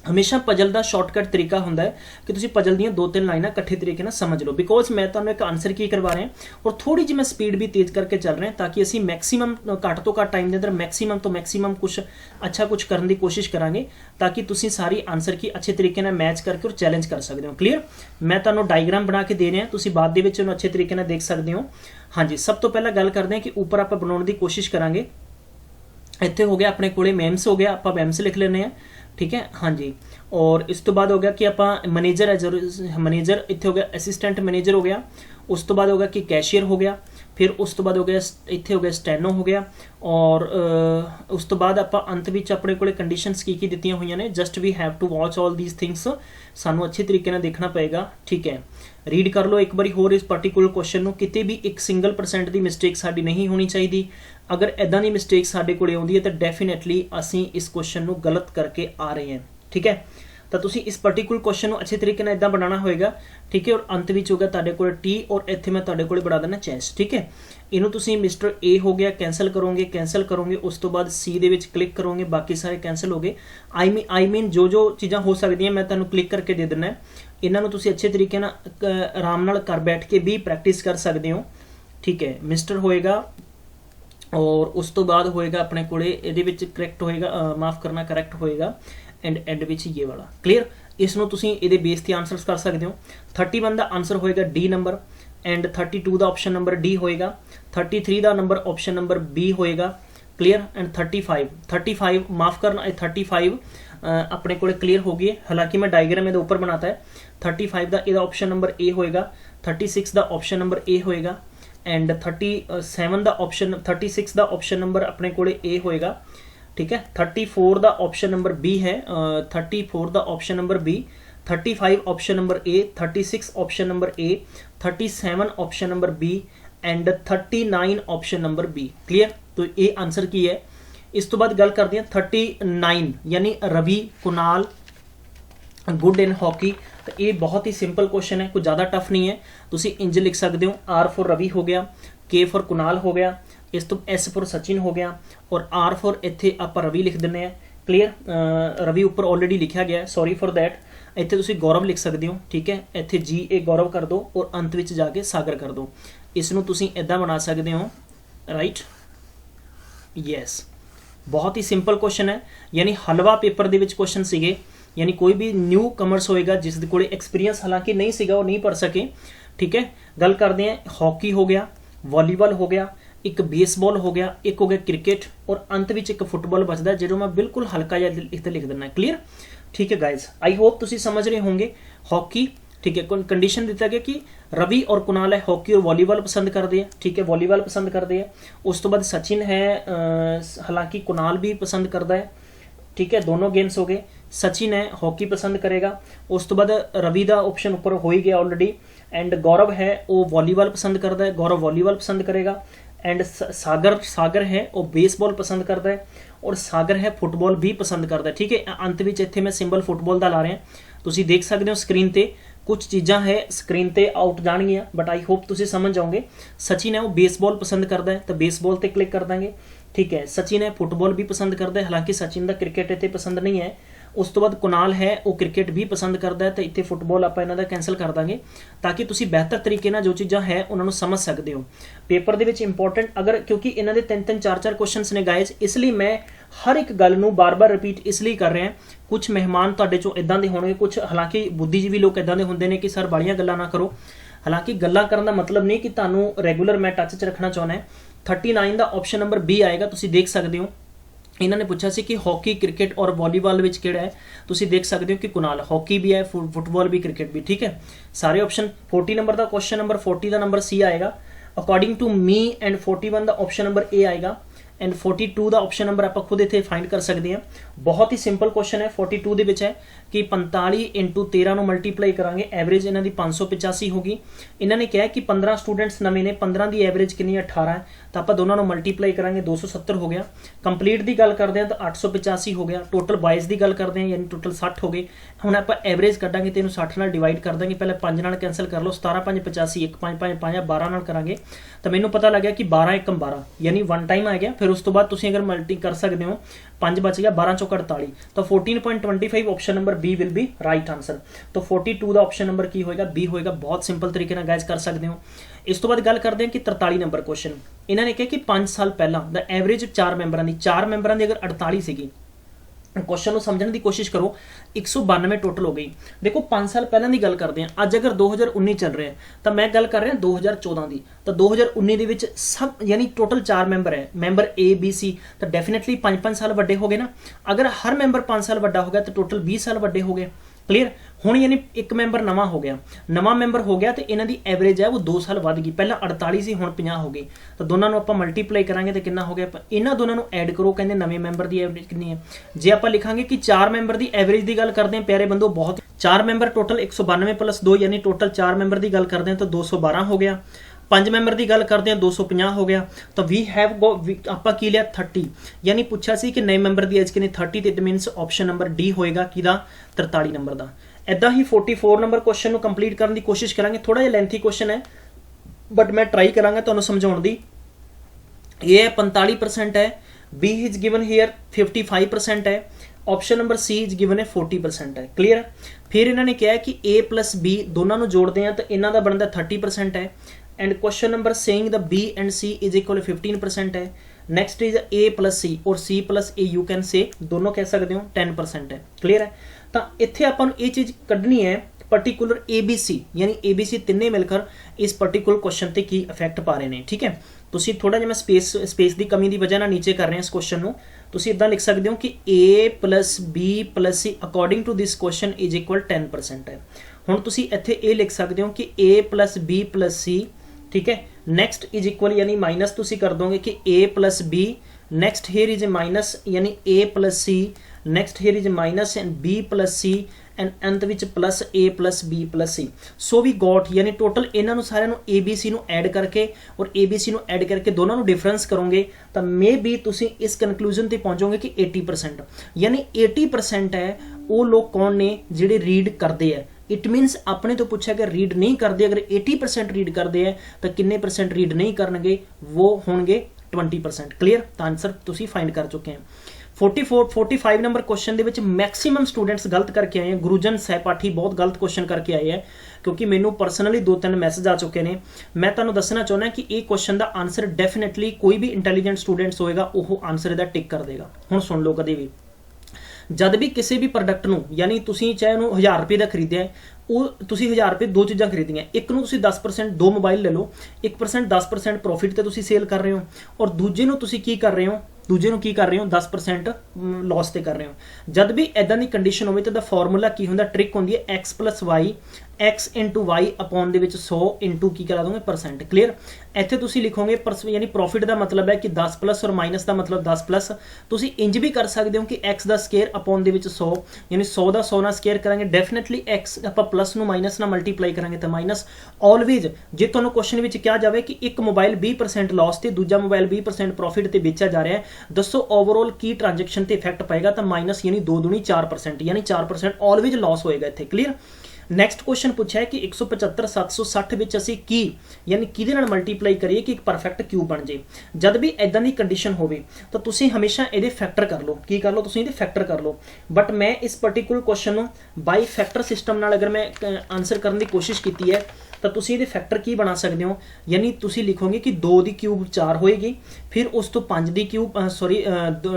हमेशा पजल का शॉर्टकट तरीका होंदा है कि तुसी पजल दी 2-3 लाइनां इकट्ठे तरीके नाल समझ लो। बिकॉज मैं तुहानूं एक आंसर की करवा रहे हैं और थोड़ी जी मैं स्पीड भी तेज़ करके चल रहे हैं, ताकि असी मैक्सीमम घट तो घट टाइम के अंदर मैक्सीमम तो मैक्सीमम कुछ अच्छा कुछ करने की कोशिश करांगे, ताकि तुसी सारी आंसर की अच्छे तरीके नाल मैच करके और चैलेंज कर सकते हो। क्लीयर। मैं तुहानूं डायग्राम बना के दे रहा, तुसी बाद दे विच अच्छे तरीके नाल देख सकते हो। हाँ जी, सब तो पहला गल करते हैं कि ऊपर आप बनाने की कोशिश करांगे। इत्थे हो गया अपने कोले मैम्स हो गया, आप मैम्स लिख लेने हैं। ठीक है। हाँ जी, और इस तो बाद हो गया कि आप मैनेजर है, जरूर मैनेजर इत्थे हो गया, असिस्टेंट मैनेजर हो गया। उस तो बाद होगा कि कैशियर हो गया, फिर उस तो बाद हो गया इत्थे हो गया स्टैनो हो गया, और उस तो बाद आप अंत विच अपने कोले कंडीशनस की दित्तियां हुई ने। Just we have to watch all these things, सानू अच्छे तरीके नाल देखना पेगा। ठीक है, रीड कर लो एक बार होर इस पर्टिकुलर क्वेश्चन नूं, किते भी 1% की मिसटेक साडी नहीं होनी चाहिए। अगर इदां दी मिसटेक साडे कोले आउंदी है तो डेफिनेटली असीं इस क्वेश्चन नूं गलत करके आ रहे हैं। ठीक है, तो तुसी इस पर्टिकुलर क्वेश्चन को अच्छे तरीके इदा बनाना होएगा। ठीक है, और अंत में होगा तुहाडे कोल टी, और इत्थे मैं तुहाडे कोल बना देना चेस। ठीक है, इनू तुसी मिस्टर ए हो गया कैंसल करोगे, उस तो बाद सी दे विच क्लिक करोगे, बाकी सारे कैंसल हो गए। आई मीन जो चीज़ां हो सकदियां मैं तुहानूं क्लिक करके दे देना है। इन्हां नूं तुसी अच्छे तरीके नाल आराम नाल घर बैठ के भी प्रैक्टिस कर सकते हो। ठीक है, मिस्टर होएगा और उस तो बाद होएगा अपने कोले ਇਹਦੇ ਵਿੱਚ ਕਰੈਕਟ ਹੋਏਗਾ, ਮਾਫ ਕਰਨਾ ਕਰੈਕਟ ਹੋਏਗਾ ਐਂਡ ਵਿੱਚ ਇਹ ਵਾਲਾ। ਕਲੀਅਰ, ਇਸ ਨੂੰ ਤੁਸੀਂ ਇਹਦੇ ਬੇਸ ਤੇ ਆਨਸਰਸ ਕਰ ਸਕਦੇ ਹੋ। 31 ਦਾ ਆਨਸਰ ਹੋਏਗਾ D number and 32 the option number D ਹੋਏਗਾ, 33 ਦਾ ਨੰਬਰ ਆਪਸ਼ਨ ਨੰਬਰ ਬੀ ਹੋਏਗਾ। क्लीयर एंड 35 माफ करना 35 अपने को क्लीयर हो गई है। हालांकि मैं डायग्राम ये ऊपर बनाता है। 35 का यदा ऑप्शन नंबर ए होएगा, 36 का ऑप्शन नंबर ए होएगा एंड 37 का ऑप्शन 36 का ऑप्शन नंबर अपने को ए होएगा। ठीक है, 34 का ऑप्शन नंबर बी है, 34 का option number B, 35 option number A, 36 option number A, 37 option number B and 39 option number B. Clear, तो ये आंसर की है। इस तो बाद गल करते हैं 39 यानी Ravi Kunal good in hockey. तो ये बहुत ही सिंपल क्वेश्चन है, कुछ ज़्यादा टफ नहीं है। तुसी इंज लिख सकते हो, आर फॉर रवि हो गया, के फॉर कुणाल हो गया, इस तो एस फॉर सचिन हो गया और आर फॉर इत्थे आप रवि लिख देने। क्लीयर, रवि ऊपर ऑलरेडी लिखा गया है, सॉरी फॉर दैट। इत्थे तुसी गौरव लिख सकते हो। ठीक है, इत्थे जी ए गौरव कर दो और अंत में जाके सागर कर दो। इसनों तुसी इदां बना सकते हो, राइट। यस, बहुत ही सिंपल क्वेश्चन है, यानी हलवा पेपर दे विच क्वेश्चन सीगे, यानी कोई भी न्यू कमर्स होएगा जिस दे कोले एक्सपीरियंस हालांकि नहीं सीगा, वो नहीं पढ़ सके। ठीक है, गल करते हैं हॉकी हो गया, वॉलीबॉल हो गया, एक बेसबॉल हो गया, एक हो गया क्रिकेट और अंत में एक फुटबॉल बचता है जो मैं बिल्कुल हल्का या इत्थे लिख देना। क्लीयर, ठीक है गाइज, आई होप तुसी समझ रहे होंगे। हॉकी, ठीक है, कंडीशन दिता गया कि रवि और कुणाल है हॉकी और वॉलीबॉल पसंद करते हैं। ठीक है, वॉलीबॉल पसंद करते हैं। उस तो बाद सचिन है, हालांकि कुणाल भी पसंद करता है। ठीक है, दोनों गेम्स हो गए। सचिन है हॉकी पसंद करेगा। उस तो बाद रवि का ऑप्शन ऊपर हो ही गया ऑलरेडी एंड गौरव है वो वॉलीबॉल पसंद करता है, गौरव वॉलीबॉल पसंद करेगा एंड सागर है वो बेसबॉल पसंद करता है और सागर है फुटबॉल भी पसंद करता है। ठीक है, अंत में इत्थे मैं सिंबल फुटबॉल का ला रहा तुसी देख सकते हो स्क्रीन पर, कुछ चीज़ा है स्क्रीन ते आउट जाएगियाँ बट आई होप तुसी समझ जाओगे। सचिन है वो बेसबॉल पसंद करता है तो बेसबॉल ते क्लिक कर देंगे। ठीक है, सचिन है फुटबॉल भी पसंद करता है, हालांकि सचिन का क्रिकेट इतने पसंद नहीं है। उस तो बाद कुणाल है वो क्रिकेट भी पसंद करता है तो इतने फुटबॉल आप इन्हों का कैंसल कर देंगे ताकि तुसी बेहतर तरीके ना जो चीज़ा है उन्होंने समझ सकते हो। पेपर दे विच इंपॉर्टेंट अगर क्योंकि इन्हों के 3-3 4-4 क्वेश्चनस ने गाइज, इसलिए मैं हर एक गल नूं बार-बार रिपीट इसलिए कर रहा। कुछ मेहमान तुहाडे चों इदां दे होणगे, कुछ हालांकि बुद्धिजीवी लोग इदां दे हुंदे ने कि सर बालियां गल्लां ना करो। हालांकि गल्लां करन दा मतलब नहीं कि तुहानूं रेगूलर मैं टच च रखना चाहुंदा है। 39 का ऑप्शन नंबर बी आएगा, तुसी देख सकते हो। इन्होंने पूछा सी कि हॉकी क्रिकेट और वॉलीबॉल विच किहड़ा है, तुसी देख सकते हो कि कुणाल हॉकी भी है, फुटबॉल भी, क्रिकेट भी। ठीक है, सारे ऑप्शन। 40 नंबर का क्वेश्चन नंबर 40 का नंबर सी आएगा अकॉर्डिंग टू मी एंड 41 का ऑप्शन नंबर ए आएगा एंड 42 का ऑप्शन नंबर आप खुद इतने फाइंड कर सकते हैं। बहुत ही सिंपल क्वेश्चन है। 42 के है कि 45 × 13 मल्टीप्लाई करांगे, एवरेज इन्हों की 585 होगी। इन्होंने कहा कि 15 स्टूडेंट्स नवे ने, 15 की एवरेज कितनी 18 है, तो आप दोनों मल्टीप्लाई करांगे 270 हो गया। कंप्लीट की गल करते हैं तो 885 हो गया। टोटल बॉयज़ की गल करते हैं यानी टोटल 60 हो गए। हम आप एवरेज कटांगे तो 60 नाल डिवाइड कर देंगे, पहले 5 नाल कैंसल कर लो, 17 5 85, 1 5 5 5 12 नाल करांगे तो मैनू पता लग गया कि 12 1 12 यानी वन टाइम आ गया। फिर उस तो बाद तुसीं अगर मल्टी कर सकते हो 5 बच गया, 12 चौक 48, तो 14.25 option number B will be right answer. तो 42 का ऑप्शन नंबर की होएगा, बी होएगा। बहुत सिंपल तरीके नाल गाइज कर सकते हो। इस तो बाद गल करते हैं कि 43 नंबर क्वेश्चन, इन्होंने कहा कि 5 साल पहला द एवरेज 4 मैंबरां दी, 4 मैंबरां दी अगर 48 सीगी, क्वेश्चन को समझने की कोशिश करो, 192 टोटल हो गई। देखो 5 साल पहले की गल करते हैं, अज अगर 2019 चल रहे हैं तो मैं गल कर रहा 2014 की, तो 2019 के विच सब यानी टोटल 4 मैंबर है, मैंबर ए बी सी, तो डेफिनेटली 5-5 साल वड्डे हो गए ना। अगर हर मैंबर 5 साल वड्डा हो गया तो टोटल 20 साल वड्डे हो गए। क्लीयर, हुण यानी एक मैंबर नवा हो गया, नवा मैंबर हो गया तो इन्हां दी एवरेज है वो 2 साल वध गई। पहला 48 सी, हुण 50 हो गई। तो दोनों को आपां मल्टीप्लाई करांगे तो कितना हो गया, इन्हां दोनों को ऐड करो, कहंदे नवे मैंबर की एवरेज कितनी है। जे आपां लिखांगे कि 4 मैंबर की एवरेज की गल करते हैं प्यारे बंदो, बहुत 4 मैंबर टोटल 192 + 2 यानी टोटल 4 मैंबर की गल करते हैं तो 212 हो गया। 5 मैंबर की गल करते हैं 250 हो गया। तो वी हैव गो आप की लिया 30, यानी पूछा सी कि नए मैंबर की एज कितनी 30, तो इट मीनस ऑप्शन नंबर डी होएगा किदा 43 नंबर का। इदा ही 44 नंबर क्वेश्चन को कंप्लीट करने की कोशिश करेंगे। थोड़ा जिहा लेंथी क्वेश्चन है बट मैं ट्राई करांगा तुहानूं समझाउण दी। ए है 45% है, बी इज गिवन हियर 55% है, option number C is given है 40% है। क्लीयर। फिर इन्होंने कहा कि ए + बी दोनों को जोड़ते हैं तो इन्हों का बनता 30% है, and question number saying the B and C is equal 15% है। Next is A plus C और C plus A you can say दोनों कह सकते हो 10% है। क्लीयर है। तो इत्थे आपां नूं ये चीज़ कढ़नी है पर्टिकुलर ए बी सी, यानी ए बी सी तिन्ने मिलकर इस पर्टिकुलर क्वेश्चन ते की इफेक्ट पा रहे हैं। ठीक है, तुसीं थोड़ा जिहा मैं स्पेस की कमी की वजह नाल नीचे कर रहे हैं इस क्वेश्चन नूं। तुसीं इदां लिख सकते हो कि A plus B plus C according to this question is equal 10% है। हुण तुसीं इत्थे ये लिख सकते हो कि A plus B plus C, ठीक है, नेक्स्ट इज इक्वल यानी माइनस तुसीं कर दोगे कि A plus B, next here is minus यानी A plus C, next here is minus and B plus C and अंत which plus A plus B plus C. So we got यानी total इन्हों सारे A B C add करके और A B C add करके दोनों difference करोगे तो मे बी तुसीं इस कनक्लूजन ते पहुँचोगे कि 80%, यानी 80% है वो लोग कौन ने जिहड़े रीड करते हैं। इट मीनस अपने तो पूछा कि रीड नहीं करते, अगर 80% रीड करते हैं तो किन्ने परसेंट रीड नहीं करनगे, वो होंगे 20%। क्लीयर, तो आंसर तुसीं फाइंड कर चुके हैं। 45 नंबर क्वेश्चन के मैक्सीमम स्टूडेंट्स गलत करके आए हैं। गुरुजन सहपाठी बहुत गलत क्वेश्चन करके आए हैं क्योंकि मैनू परसनली 2-3 मैसेज आ चुके हैं। मैं तुहानूं दसना चाहुंदा कि ये क्वेश्चन का आंसर डेफिनेटली कोई भी इंटैलीजेंट स्टूडेंट्स होएगा वो आंसर इहदा टिक कर देगा। हुण सुन लो, कदे भी जद भी किसी भी प्रोडक्ट नूं यानी तुसीं चाहे उहनूं 1000 रुपये का खरीदिया वो तुसीं 1000 रुपये दो चीज़ां खरीदियां, एक नूं तुसीं 10% दो मोबाइल ले लो, 1% 10% प्रॉफिट ते तुसीं सेल कर रहे हो और दूजे नूं तुसीं की कर रहे हो, दूजे नूं की कर रहे हो 10% लॉस ते कर रहे हो। जद भी इदां दी कंडीशन होवे तो दा फॉर्मूला की हुंदा, ट्रिक हुंदी है x plus Y, x into Y upon दे विच 100 इंटू की करा दोगे परसेंट। क्लीयर, इत्थे तुसीं लिखोगे यानी प्रॉफिट का मतलब है कि 10 प्लस और माइनस का मतलब 10 प्लस। तुसीं इंज भी कर सकते हो कि x का स्केयर अपॉन दे विच 100 यानी 100 का 100 ना स्केयर करेंगे, डेफिनेटली x आपां प्लस नूं माइनस ना मल्टीप्लाई करेंगे तो माइनस। ऑलवेज जे तुहानूं क्वेश्चन में कहा जाए कि एक मोबाइल 20% लॉस से दूजा मोबाइल 20% प्रॉफिट से बेचा जा रहा है, दसो ओवरऑल की ट्रांजैक्शन ते इफेक्ट पाएगा, तो माइनस यानी 2 दूनी 4% यानी 4% ऑलवेज लॉस होएगा इत्थे। क्लीयर, नैक्सट क्वेश्चन पूछा है कि 175 760 विच असीं की यानी किहदे नाल मल्टीप्लाई करिए कि एक परफेक्ट क्यूब बन जाए। जब भी इदां दी कंडीशन होवे तो तुसीं हमेशा इहदे फैक्टर कर लो, की कर लो तुसीं इहदे फैक्टर कर लो। बट मैं इस पर्टिकुलर क्वेश्चन नूं बाई फैक्टर सिस्टम नाल अगर मैं आंसर करने की कोशिश की है तो तुसीं इहदे फैक्टर की बना सकते हो, यानी तुसीं लिखोगे कि 2 दी क्यूब 4 होएगी, फिर उस तो 5 दी cube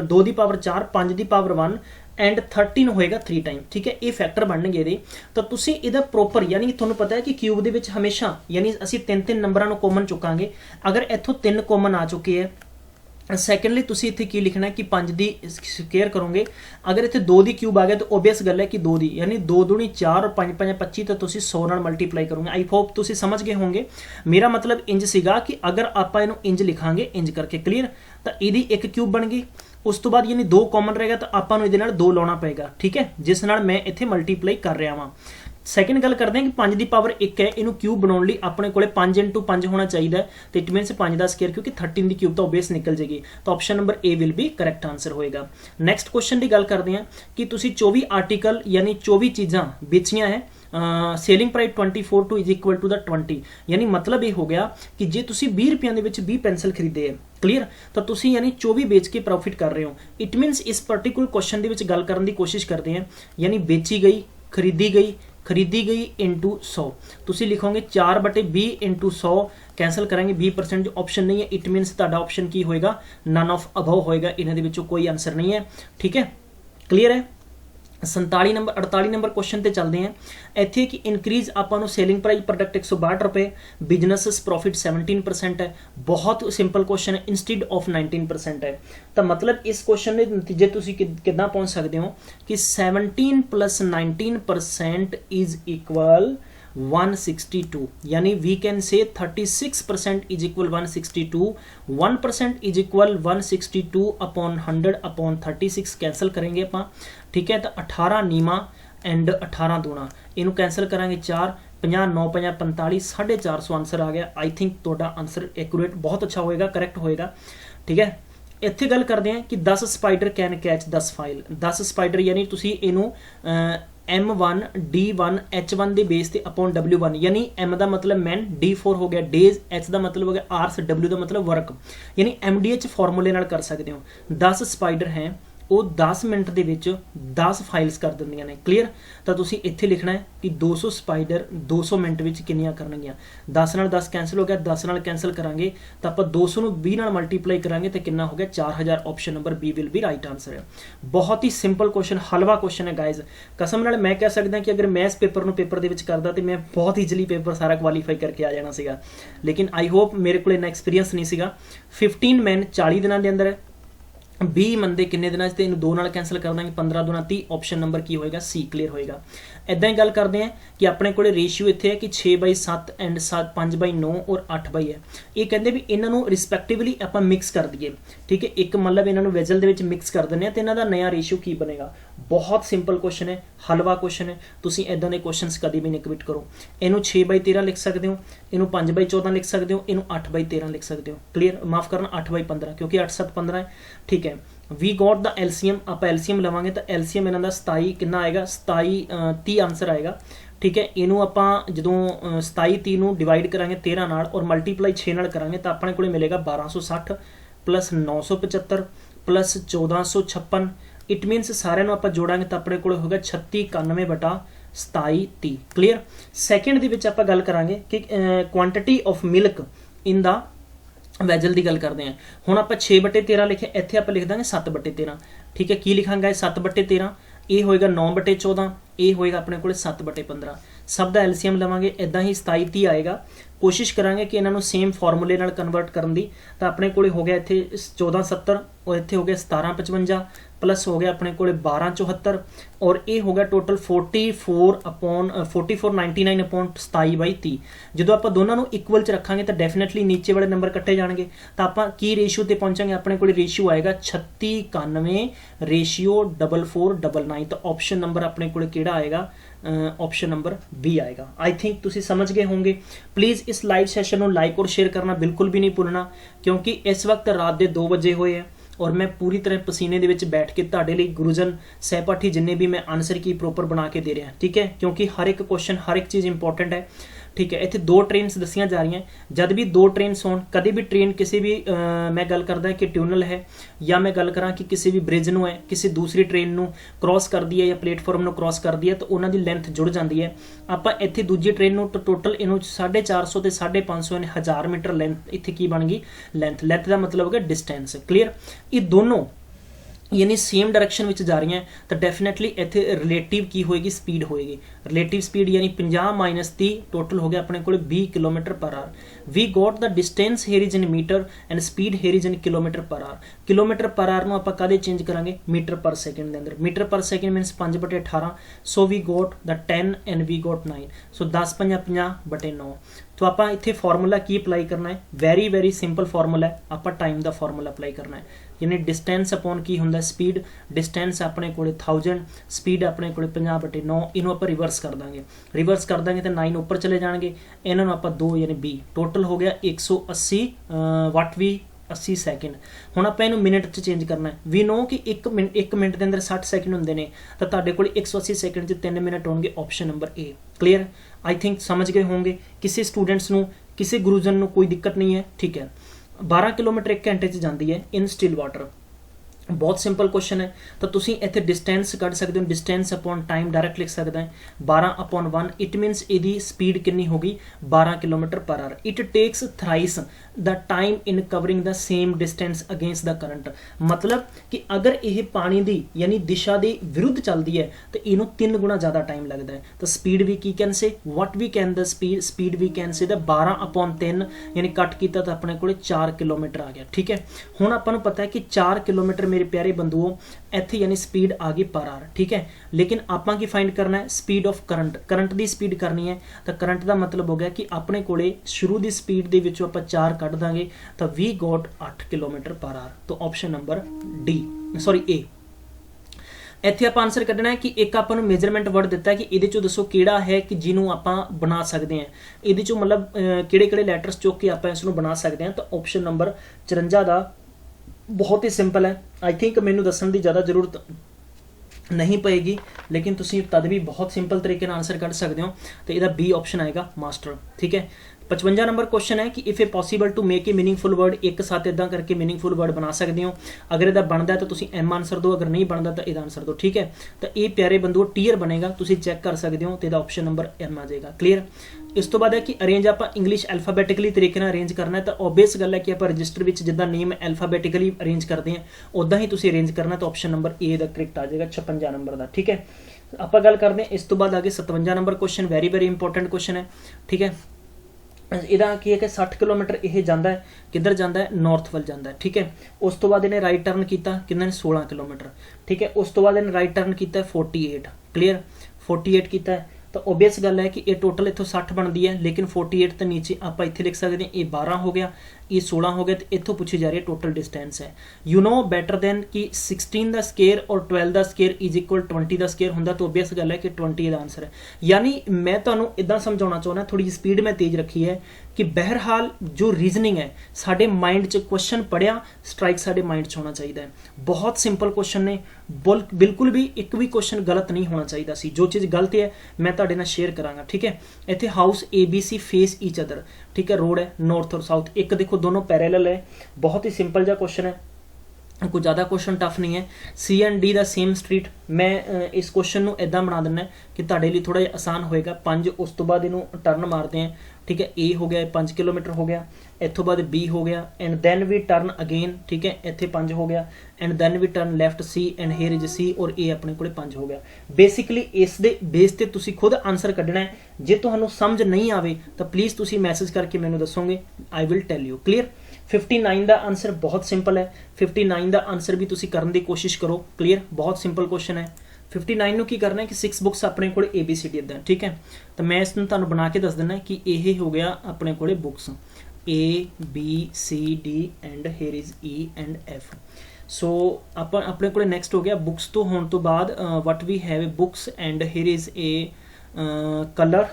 2 the power 4, 5 the power 1 and 13 होएगा 3 टाइम। ठीक है, ये फैक्टर बनणगे इहदे। तो तुसीं इहदा प्रॉपर यानी तुहानूं पता है कि क्यूब दे विच हमेशा यानी असीं 3-3 नंबरां नूं कॉमन चुकांगे। अगर इत्थों 3 कॉमन आ चुके हैं, सैकेंडली तुसीं इत्थे की लिखना है कि 5 दी स्केयर करोगे। अगर इत्थे 2 दी क्यूब आ गया तो ओबवियस गल है कि 2 दी यानी 2 दूनी 4 और 5 5 25 तो तुसीं 100 नाल मल्टीप्लाई करोगे। आई होप तुसीं समझ गए होंगे। मेरा मतलब इंज सीगा कि अगर आपां इहनूं इंज लिखांगे इंज करके। क्लीयर, तो इहदी एक क्यूब बन गई, उस तो बाद यानी 2 कॉमन रहेगा तो आपां नूं इहदे नाल 2 लाउणा पेगा। ठीक है, जिस नाल मैं इत्थे मल्टीप्लाई कर रहा वां। सैकेंड गल करते हैं कि 5 की पावर 1 है, इनू क्यूब बनाने लिए अपने को 5 इंटू 5 होना चाहिए, तो इट मीनस 5 का स्केयर क्योंकि 13 की क्यूब तो ओबवियस निकल जाएगी। तो option number A will be correct answer होएगा। नैक्सट क्वेश्चन की गल करते हैं कि तुसीं 24 आर्टिकल यानी 24 चीज़ां बेचियां है, selling price 24 to is equal to the 20, यानी मतलब ये हो गया कि जे तुसीं 20 रुपये के 20 पेंसिल खरीदे है। क्लीयर, तो तुसीं यानी 24 बेच के प्रॉफिट कर रहे हो। इट मीनस इस पर्टिकुलर क्वेश्चन के गल करने की कोशिश करते हैं यानी बेची गई, खरीदी गई इंटू 100। तुसीं लिखोगे 4/20 इंटू 100 कैंसल करेंगे 20% जो ऑप्शन नहीं है। इट मीनस तुहाडा ऑप्शन की होएगा नन ऑफ अबव होएगा, इन्हां दे विचों कोई आंसर नहीं है। ठीक है, क्लीयर है। 48 नंबर क्वेश्चन ते चलते हैं। इत्थे कि इनक्रीज आपां नूं सेलिंग प्राइस प्रोडक्ट 162 रुपए, बिजनेस प्रॉफिट 17% है। बहुत सिंपल क्वेश्चन है, इंस्टीड ऑफ 19% है। तो मतलब इस क्वेश्चन के नतीजे तुसीं किद्दां पहुंच सकते हो कि 17 + 19% इज इक्वल 162, यानी we can say 36% is equal 162, 1% is equal 162 upon 100 upon 36 cancel करेंगे आप। ठीक है, तो 18 नीमा एंड 18 दूना, इनू कैंसल करेंगे 4, 50 9 50 45, 450 आंसर आ गया। आई थिंक तुहाडा आंसर एक्यूरेट बहुत अच्छा होएगा, करैक्ट होएगा। ठीक है, इत्थे गल करते हैं कि 10 spider can catch 10 file. 10 spider यानी तुसीं इनू M1 D1 H1 के बेस से अपॉन W1, यानी M का मतलब मैन, D4 हो गया डेज, H का मतलब हो गया आर्स, W का मतलब वर्क, यानी MDH फॉर्मूले नाल कर सकते हो। 10 स्पाइडर हैं ਉਹ 10 ਮਿੰਟ ਦੇ ਵਿੱਚ 10 ਫਾਈਲਸ ਕਰ ਦਿੰਦੀਆਂ ਨੇ। ਕਲੀਅਰ? ਤਾਂ ਤੁਸੀਂ ਇੱਥੇ ਲਿਖਣਾ ਹੈ ਕਿ 200 ਸਪਾਈਡਰ 200 ਮਿੰਟ ਵਿੱਚ ਕਿੰਨੀਆਂ ਕਰਨਗੀਆਂ। 10 ਨਾਲ 10 ਕੈਂਸਲ ਹੋ ਗਿਆ, 10 ਨਾਲ ਕੈਂਸਲ ਕਰਾਂਗੇ ਤਾਂ ਆਪਾਂ 200 ਨੂੰ 20 ਨਾਲ ਮਲਟੀਪਲਾਈ ਕਰਾਂਗੇ ਤਾਂ ਕਿੰਨਾ ਹੋ ਗਿਆ 4000। Option number B will be right answer ਹੈ। ਬਹੁਤ ਹੀ ਸਿੰਪਲ ਕੁਐਸਚਨ, ਹਲਵਾ ਕੁਐਸਚਨ ਹੈ ਗਾਇਜ਼। ਕਸਮ ਨਾਲ ਮੈਂ ਕਹਿ ਸਕਦਾ ਕਿ ਅਗਰ ਮੈਂ ਇਸ ਪੇਪਰ ਨੂੰ ਪੇਪਰ ਦੇ ਵਿੱਚ ਕਰਦਾ ਤੇ ਮੈਂ ਬਹੁਤ ਈਜ਼ੀਲੀ ਪੇਪਰ ਸਾਰਾ ਕੁਆਲੀਫਾਈ ਕਰਕੇ ਆ ਜਾਣਾ ਸੀਗਾ, ਲੇਕਿਨ ਆਈ ਹੋਪ ਮੇਰੇ ਕੋਲ ਇੰਨਾ ਐਕਸਪੀਰੀਅੰਸ ਨਹੀਂ ਸੀਗਾ। 15 ਮੈਨ 40 ਦਿਨਾਂ ਦੇ ਅੰਦਰ ਹੈ, 20 ਬੰਦੇ ਕਿੰਨੇ ਦਿਨਾਂ 'ਚ, ਤੇ ਇਹਨੂੰ 2 ਨਾਲ ਕੈਂਸਲ ਕਰ ਦਾਂਗੇ, 15 ਦੁਣਾ 30। ਆਪਸ਼ਨ ਨੰਬਰ ਕੀ ਹੋਏਗਾ? ਸੀ। ਕਲੀਅਰ ਹੋਏਗਾ। ਇੱਦਾਂ ਹੀ ਗੱਲ ਕਰਦੇ ਹਾਂ ਕਿ ਆਪਣੇ ਕੋਲੇ ਰੇਸ਼ੀਓ ਇੱਥੇ ਹੈ ਕਿ 6/7 ਐਂਡ 5/9 ਔਰ 8 ਹੈ। ਇਹ ਕਹਿੰਦੇ ਵੀ ਇਹਨਾਂ ਨੂੰ ਰਿਸਪੈਕਟਿਵਲੀ ਆਪਾਂ ਮਿਕਸ ਕਰ ਦਈਏ। ਠੀਕ ਹੈ, ਇੱਕ ਮਤਲਬ ਇਹਨਾਂ ਨੂੰ ਵੈਜਲ ਦੇ ਵਿੱਚ ਮਿਕਸ ਕਰ ਦਿੰਦੇ ਹਾਂ ਤੇ ਇਹਨਾਂ ਦਾ ਨया ਰੇਸ਼ੀਓ ਕੀ ਬਣੇਗਾ। ਬਹੁਤ ਸਿੰਪਲ ਕੁਐਸਚਨ ਹੈ, ਹਲਵਾ ਕੁਐਸਚਨ ਹੈ। ਤੁਸੀਂ ਇੱਦਾਂ ਦੇ ਕੁਐਸਚਨਸ ਕਦੀ ਵੀ ਨਹੀਂ ਕਮਿਟ ਕਰੋ। ਇਹਨੂੰ 6/13 ਲਿਖ ਸਕਦੇ ਹੋ, ਇਹਨੂੰ 5/14 ਲਿਖ ਸਕਦੇ ਹੋ, ਇਹਨੂੰ 8/13 ਲਿਖ ਸਕਦੇ ਹੋ। ਕਲੀਅਰ? ਮਾਫ ਕਰਨਾ 8/15 ਕਿਉਂਕਿ 8 7 15 ਹੈ। ਠੀਕ ਹੈ, ਵੀ ਗੋਟ ਦਾ ਐਲਸੀਐਮ। ਆਪਾਂ ਐਲਸੀਐਮ ਲਵਾਂਗੇ ਤਾਂ ਐਲਸੀਐਮ ਇਹਨਾਂ ਦਾ 27 ਕਿੰਨਾ ਆਏਗਾ? 27 30 ਆਂਸਰ ਆਏਗਾ। ਠੀਕ ਹੈ, ਇਹਨੂੰ ਆਪਾਂ ਜਦੋਂ 27 30 ਨੂੰ ਡਿਵਾਈਡ ਕਰਾਂਗੇ 13 ਨਾਲ ਔਰ ਮਲਟੀਪਲਾਈ 6 ਨਾਲ ਕਰਾਂਗੇ ਤਾਂ ਆਪਣੇ ਕੋਲੇ ਮਿਲੇਗਾ 1260 ਪਲੱਸ 975 ਪਲੱਸ 1456। ਇਟ ਮੀਨਸ ਸਾਰਿਆਂ ਨੂੰ ਆਪਾਂ ਜੋੜਾਂਗੇ ਤਾਂ ਆਪਣੇ ਕੋਲ ਹੋਗਾ 3691/27 30। ਕਲੀਅਰ? ਸੈਕਿੰਡ ਦੇ ਵਿੱਚ ਆਪਾਂ ਗੱਲ ਕਰਾਂਗੇ ਕਿ ਕੁਆਂਟੀਟੀ ਆਫ ਮਿਲਕ ਇਨ ਦਾ ਵੈਜਲ ਦੀ ਗੱਲ ਕਰਦੇ ਹਾਂ। ਹੁਣ ਆਪਾਂ 6/13 ਲਿਖਿਆ, ਇੱਥੇ ਆਪਾਂ ਲਿਖ ਦਾਂਗੇ 7/13। ਠੀਕ ਹੈ, ਕੀ ਲਿਖਾਂਗਾ? 7/13। ਇਹ ਹੋਏਗਾ 9/14, ਇਹ ਹੋਏਗਾ ਆਪਣੇ ਕੋਲ 7/15। ਸਭ ਦਾ ਐਲਸੀਐਮ ਲਵਾਂਗੇ, ਇਦਾਂ ਹੀ 27 30 ਆਏਗਾ। ਕੋਸ਼ਿਸ਼ ਕਰਾਂਗੇ ਕਿ ਇਹਨਾਂ ਨੂੰ ਸੇਮ ਫਾਰਮੂਲੇ ਨਾਲ ਕਨਵਰਟ ਕਰਨ ਦੀ। ਤਾਂ ਆਪਣੇ ਕੋਲੇ ਹੋ ਗਿਆ ਇੱਥੇ 1470 ਔਰ ਇੱਥੇ ਹੋ ਗਿਆ 1755 ਪਲੱਸ ਹੋ ਗਿਆ ਆਪਣੇ ਕੋਲੇ 1274 ਔਰ ਇਹ ਹੋ ਗਿਆ ਟੋਟਲ 4499/27/30। ਜਦੋਂ ਆਪਾਂ ਦੋਨਾਂ ਨੂੰ ਇਕੁਅਲ ਚ ਰੱਖਾਂਗੇ ਤਾਂ ਡੈਫੀਨਿਟਲੀ ਨੀਚੇ ਵਾਲੇ ਨੰਬਰ ਕੱਟੇ ਜਾਣਗੇ। ਤਾਂ ਆਪਾਂ ਕੀ ਰੇਸ਼ੀਓ ਤੇ ਪਹੁੰਚਾਂਗੇ? ਆਪਣੇ ਕੋਲੇ ਰੇਸ਼ੀਓ ਆਏਗਾ 3691/4499। ਤਾਂ ਆਪਸ਼ਨ ਨੰਬਰ ਆਪਣੇ ਕੋਲੇ ਕਿਹੜਾ ਆਏਗਾ? ਆਪਸ਼ਨ ਨੰबर बी आएगा। आई थिंक तुसी समझ गए होंगे। प्लीज़ इस लाइव सैशन को लाइक और शेयर करना बिल्कुल भी नहीं भुलना, क्योंकि इस वक्त रात के 2 बजे हुए हैं और मैं पूरी तरह पसीने दे विच बैठ के तुहाडे लई गुरुजन सहपाठी जिन्ने भी मैं आंसर की प्रॉपर बना के दे रहा। ठीक है, क्योंकि हर एक क्वेश्चन हर एक चीज़ इंपॉर्टेंट है। ठीक है, इत्थे 2 ट्रेनस दसियां जा रही हैं। जब भी 2 ट्रेनस होण, कभी भी ट्रेन किसी भी मैं गल करदा कि ट्यूनल है या मैं गल करा कि किसी भी ब्रिज नूं है किसी दूसरी ट्रेन नूं क्रॉस करदी है या प्लेटफॉर्म नूं क्रॉस करदी है तो उन्हां दी लेंथ जुड़ जाती है। आपां इत्थे दूजी ट्रेन नूं टोटल इनू 450 ते 550 यानी 1000 मीटर लेंथ इत्थे की बन गई लेंथ। लेंथ का मतलब हो गया डिस्टेंस। क्लीयर? ये दोनों यानी सेम डायरेक्शन में जा रही हैं तो डेफिनेटली इत्थे रिलेटिव की होएगी? स्पीड होएगी। रिलेटिव स्पीड यानी 50 माइनस 30 टोटल हो गया अपने को 20 kilometre per hour. We got the distance here is in metre and speed here is in kilometre per hour. Kilometre per hour नूं आपां काहदे चेंज करांगे? मीटर पर सेकंड दे अंदर। Metre per second minus 5/18। So we got the 10 and we got 9। So 10 50 50/9। तो आप इत्थे formula की अप्लाई करना है? वेरी वेरी सिंपल फॉर्मूला है। आप टाइम का फॉर्मूला अप्लाई करना है, यानी डिस्टेंस अपॉन की होंदा स्पीड। डिस्टेंस अपने को 1000, स्पीड अपने को 50/9। इनू आप रिवर्स कर देंगे। रिवर्स कर देंगे तो 9 ऊपर चले जाएंगे। इन्होंने आप 2 यानी 20 टोटल हो गया 180 वाट भी 80 सैकेंड। हुण आपां इहनूं मिनट च चेंज करना है। वी नो कि 1 मिनट के अंदर 60 सैकेंड होंदे ने तो तुहाडे कोल 180 सैकेंड च 3 मिनट होणगे। Option number A. Clear? I think समझ गए होंगे। किसी स्टूडेंट्स नूं किसी गुरुजन नूं कोई दिक्कत नहीं है। ठीक है, 12 किलोमीटर 1 घंटे च जाती है इन स्टिल वाटर। बहुत सिंपल क्वेश्चन है। तो तुसी इत्थे डिस्टेंस कढ सकते हो। डिस्टेंस अपॉन टाइम डायरैक्ट लिख सकते हैं 12/1। इट मीनस इहदी स्पीड कितनी होगी? 12 kilometre per hour. It takes thrice the time in covering the same distance against the current. मतलब कि अगर यह पानी की यानी दिशा के विरुद्ध चलती है तो इनू 3 गुणा ज़्यादा टाइम लगता है। तो स्पीड भी की can say what we can the speed we can say the 12/3 यानी कट किया तो अपने को 4 किलोमीटर आ गया। ठीक है, हुण आपां नूं पता है कि 4 किलोमीटर मेरे प्यारे बंधुओं इत्थे यानी स्पीड आ गई पर आवर। ठीक है, लेकिन आपां की फाइंड करना है? Speed of current. करंट की स्पीड करनी है तो करंट का मतलब हो गया कि अपने कोले शुरू की स्पीड के विचों आपां 4 कढ दांगे तो we got 8 kilometre per hour. तो option number D sorry A. इत्थे आपां आंसर कढना है कि एक आपां नूं मेजरमेंट वर्ड दिता है कि इहदे चों दसो किहड़ा है कि जिन्हों आपां बना सकते हैं। इहदे चों मतलब किहड़े-किहड़े लैटर्स चुक के आपां इसनूं बना सकते हैं। तो ऑप्शन नंबर 54 का बहुत ही सिंपल है। आई थिंक मैनू दसन की ज़्यादा जरूरत नहीं पेगी, लेकिन तुसी तद भी बहुत सिंपल तरीके आंसर कढ़ सकते हो। तो यदा बी ऑप्शन आएगा मास्टर। ठीक है, 55 नंबर क्वेश्चन है कि if a possible to make a meaningful word, एक साथ इदा करके मीनिंगफुल वर्ड बना सकते हो। अगर इहदा बनता है तो तुसीं एम आंसर दो, अगर नहीं बनता तो इहदा आंसर दो, ठीक है। तो ये प्यारे बंधुओं टीयर बनेगा, तुसीं चैक कर सकते हो, तो इहदा ऑप्शन नंबर एम आ जाएगा। क्लीयर। इस तो बाद है कि अरेंज आप इंग्लिश एल्फाबैटिकली तरीके नाल अरेंज करना है, तो ओबवियस गल है कि आप रजिस्टर में जिद्दां नेम एल्फाबैटिकली अरेंज करते हैं उदा ही तुसीं अरेंज करना, तो ऑप्शन नंबर ए दा करेक्ट आ जाएगा 56 नंबर का, ठीक है। आप गल करते हैं इस तो बाद आगे 57 number question, very very important question है, ठीक है। ਇਹਦਾ ਕੀ ਹੈ कि 60 किलोमीटर ਇਹ ਜਾਂਦਾ ਹੈ, किधर ਜਾਂਦਾ है नॉर्थ ਵੱਲ ਜਾਂਦਾ है, ठीक है। उस तो बाद ਇਹਨੇ राइट टर्न किया किन्ने 16 किलोमीटर, ठीक है। उस तो बाद ਇਹਨੇ राइट टर्न किया 48, क्लीयर 48 किया है। तो ओबवियस गल है कि ये टोटल इतों 60 बनती है, लेकिन 48 तो नीचे आप इतने लिख सकते हैं, ये 12 हो गया, ये 16 हो गया, तो इतों पूछी जा रही है टोटल डिस्टेंस है। यू नो बैटर दैन कि 16 का स्केयर और 12 का स्केयर इज इक्वल 20 का स्केयर होंगे, तो ओबवियस गल है कि 20 का आंसर है। यानी मैं तुम्हें इदा समझाना चाहना, थोड़ी जी स्पीड मैं तेज रखी है कि बहरहाल जो रीजनिंग है साडे माइंड च क्वेश्चन पढ़िया स्ट्राइक साडे माइंड च होना चाहिए है। बहुत सिंपल क्वेश्चन ने, बिल्कुल भी एक भी क्वेश्चन गलत नहीं होना चाहिए सी। जो चीज़ गलत है मैं तुहाडे नाल शेयर करांगा, ठीक है। इत्थे house ABC face each other, ठीक है। रोड है नॉर्थ और साउथ, एक देखो दोनों पैरेलल है, बहुत ही सिंपल जा क्वेश्चन है, कोई ज़्यादा क्वेश्चन टफ नहीं है। C एंड D दा सेम स्ट्रीट, मैं इस क्वेश्चन को इदा बना देना कि तुहाडे लिए थोड़ा जिहा आसान होएगा। 5 उस तो बाद इनू टर्न मारते हैं, ठीक है। A हो गया 5 किलोमीटर हो गया, इतों बाद B हो गया and then we turn again, ठीक है। इत्थे 5 हो गया and then we turn left C and here is C और A अपने को 5 हो गया। बेसिकली इस दे बेस ते तुसी खुद आंसर कढ़ना है। जे तुहानू समझ नहीं आवे तो प्लीज़ तुसी मैसेज करके मैनू दसोगे, I will tell you. Clear. 59 का आंसर बहुत सिंपल है, 59 का आंसर भी तुसी करने की कोशिश करो। क्लीयर, बहुत सिंपल क्वेश्चन है। 59 की करना है कि 6 बुक्स अपने को ABCD इदा, ठीक है। तो मैं इसमें तुहानू बना के दस देना कि यह हो गया अपने को books ABCD and here is E and F। सो अपने को नैक्सट हो गया बुक्स तो होने तो बाद what we have books and here is a colour,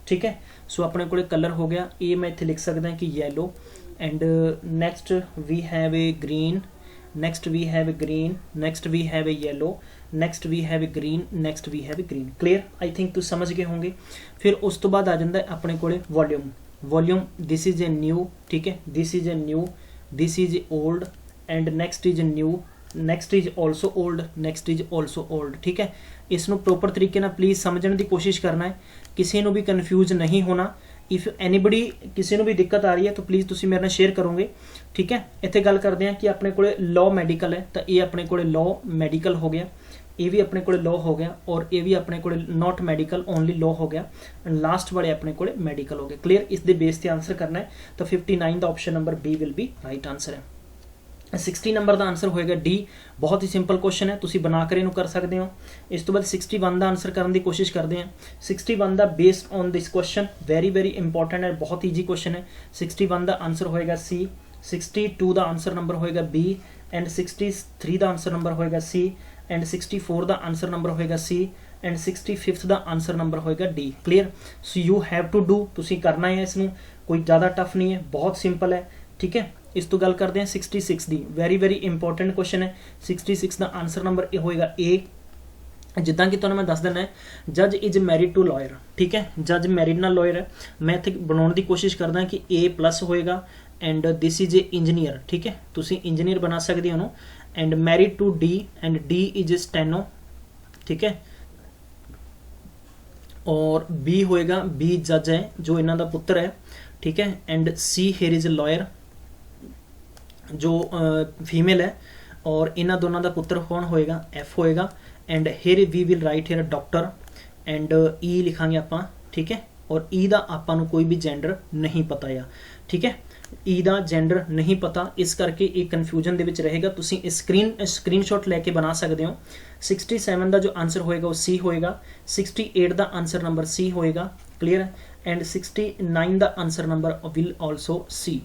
ठीक है। सो अपने को कलर हो गया, ये मैं इत्थे लिख सकता कि yellow and next we have a green, next we have a green, next we have a yellow, next we have a green, next we have a green. Clear, I think तुम समझ गए होंगे। फिर उस तो बाद आ जाता है अपने को volume, volume this is a new, ठीक है। This is a new, this is old and next is new, next is also old, next is also old, ठीक है। इसनों प्रॉपर तरीके ना प्लीज़ समझने की कोशिश करना है, किसी को भी कन्फ्यूज नहीं होना। इफ एनीबडी किसी को भी दिक्कत आ रही है तो प्लीज़ तुसी मेरे नाल शेयर करोगे, ठीक है। इत्थे गल करते हैं कि अपने को लॉ मैडिकल है, तो ये अपने को लॉ मैडिकल हो गया, ये भी अपने को लॉ हो गया और ये भी अपने को नॉट मैडिकल ओनली लॉ हो गया एंड लास्ट वाले अपने को मैडिकल हो गया। क्लीयर, इस दे बेस से आंसर करना है, तो 59 का option number B will be right answer है। 60 नंबर का आंसर होएगा D, बहुत ही सिंपल क्वेश्चन है, तुसी बना कर इनू कर सकते हो। इस तो बाद 61 का आंसर करने की कोशिश करते हैं। 61 का based on this question very very important है, बहुत ईजी क्वेश्चन है। 61 का आंसर होएगा C, 62 का आंसर नंबर होएगा B एंड 63 का आंसर नंबर होएगा C एंड 64 का आंसर नंबर होएगा C एंड 65 का आंसर नंबर होएगा D। Clear, so you have to do, तुसी करना है इसनू, कोई ज़्यादा टफ नहीं है, बहुत सिंपल है, ठीक है। इस तो गल करते हैं 66 की, वेरी वेरी इंपॉर्टेंट क्वेश्चन है। 66 का आंसर नंबर होएगा A। जिदा कि तुम्हें मैं दस देना है जज इज मैरिड टू लॉयर, ठीक है। जज मैरिड ना लॉयर है, मैं इत्थे बनाने की कोशिश करदा कि A+ होएगा and this is a engineer, ठीक है। तुसी इंजीनियर बना सकते हो and married to D and D is a steno, ठीक है। और B होएगा, B जज है जो इन्हों का पुत्र है, ठीक है। And C hair is a lawyer जो फीमेल है और इन्हों दोनों का पुत्र कौन होएगा, F होएगा and here we will write here doctor and E लिखांगे आप, ठीक है। और E का आपां कोई भी जेंडर नहीं पता है, ठीक है। E का जेंडर नहीं पता, इस करके एक कन्फ्यूजन दे विच रहेगा। तुसीं स्क्रीनशॉट लैके बना सकते हो। 67 का जो आंसर होएगा वो C होएगा, 68 का आंसर नंबर C होएगा, क्लीयर। एंड 69 का answer number will also C।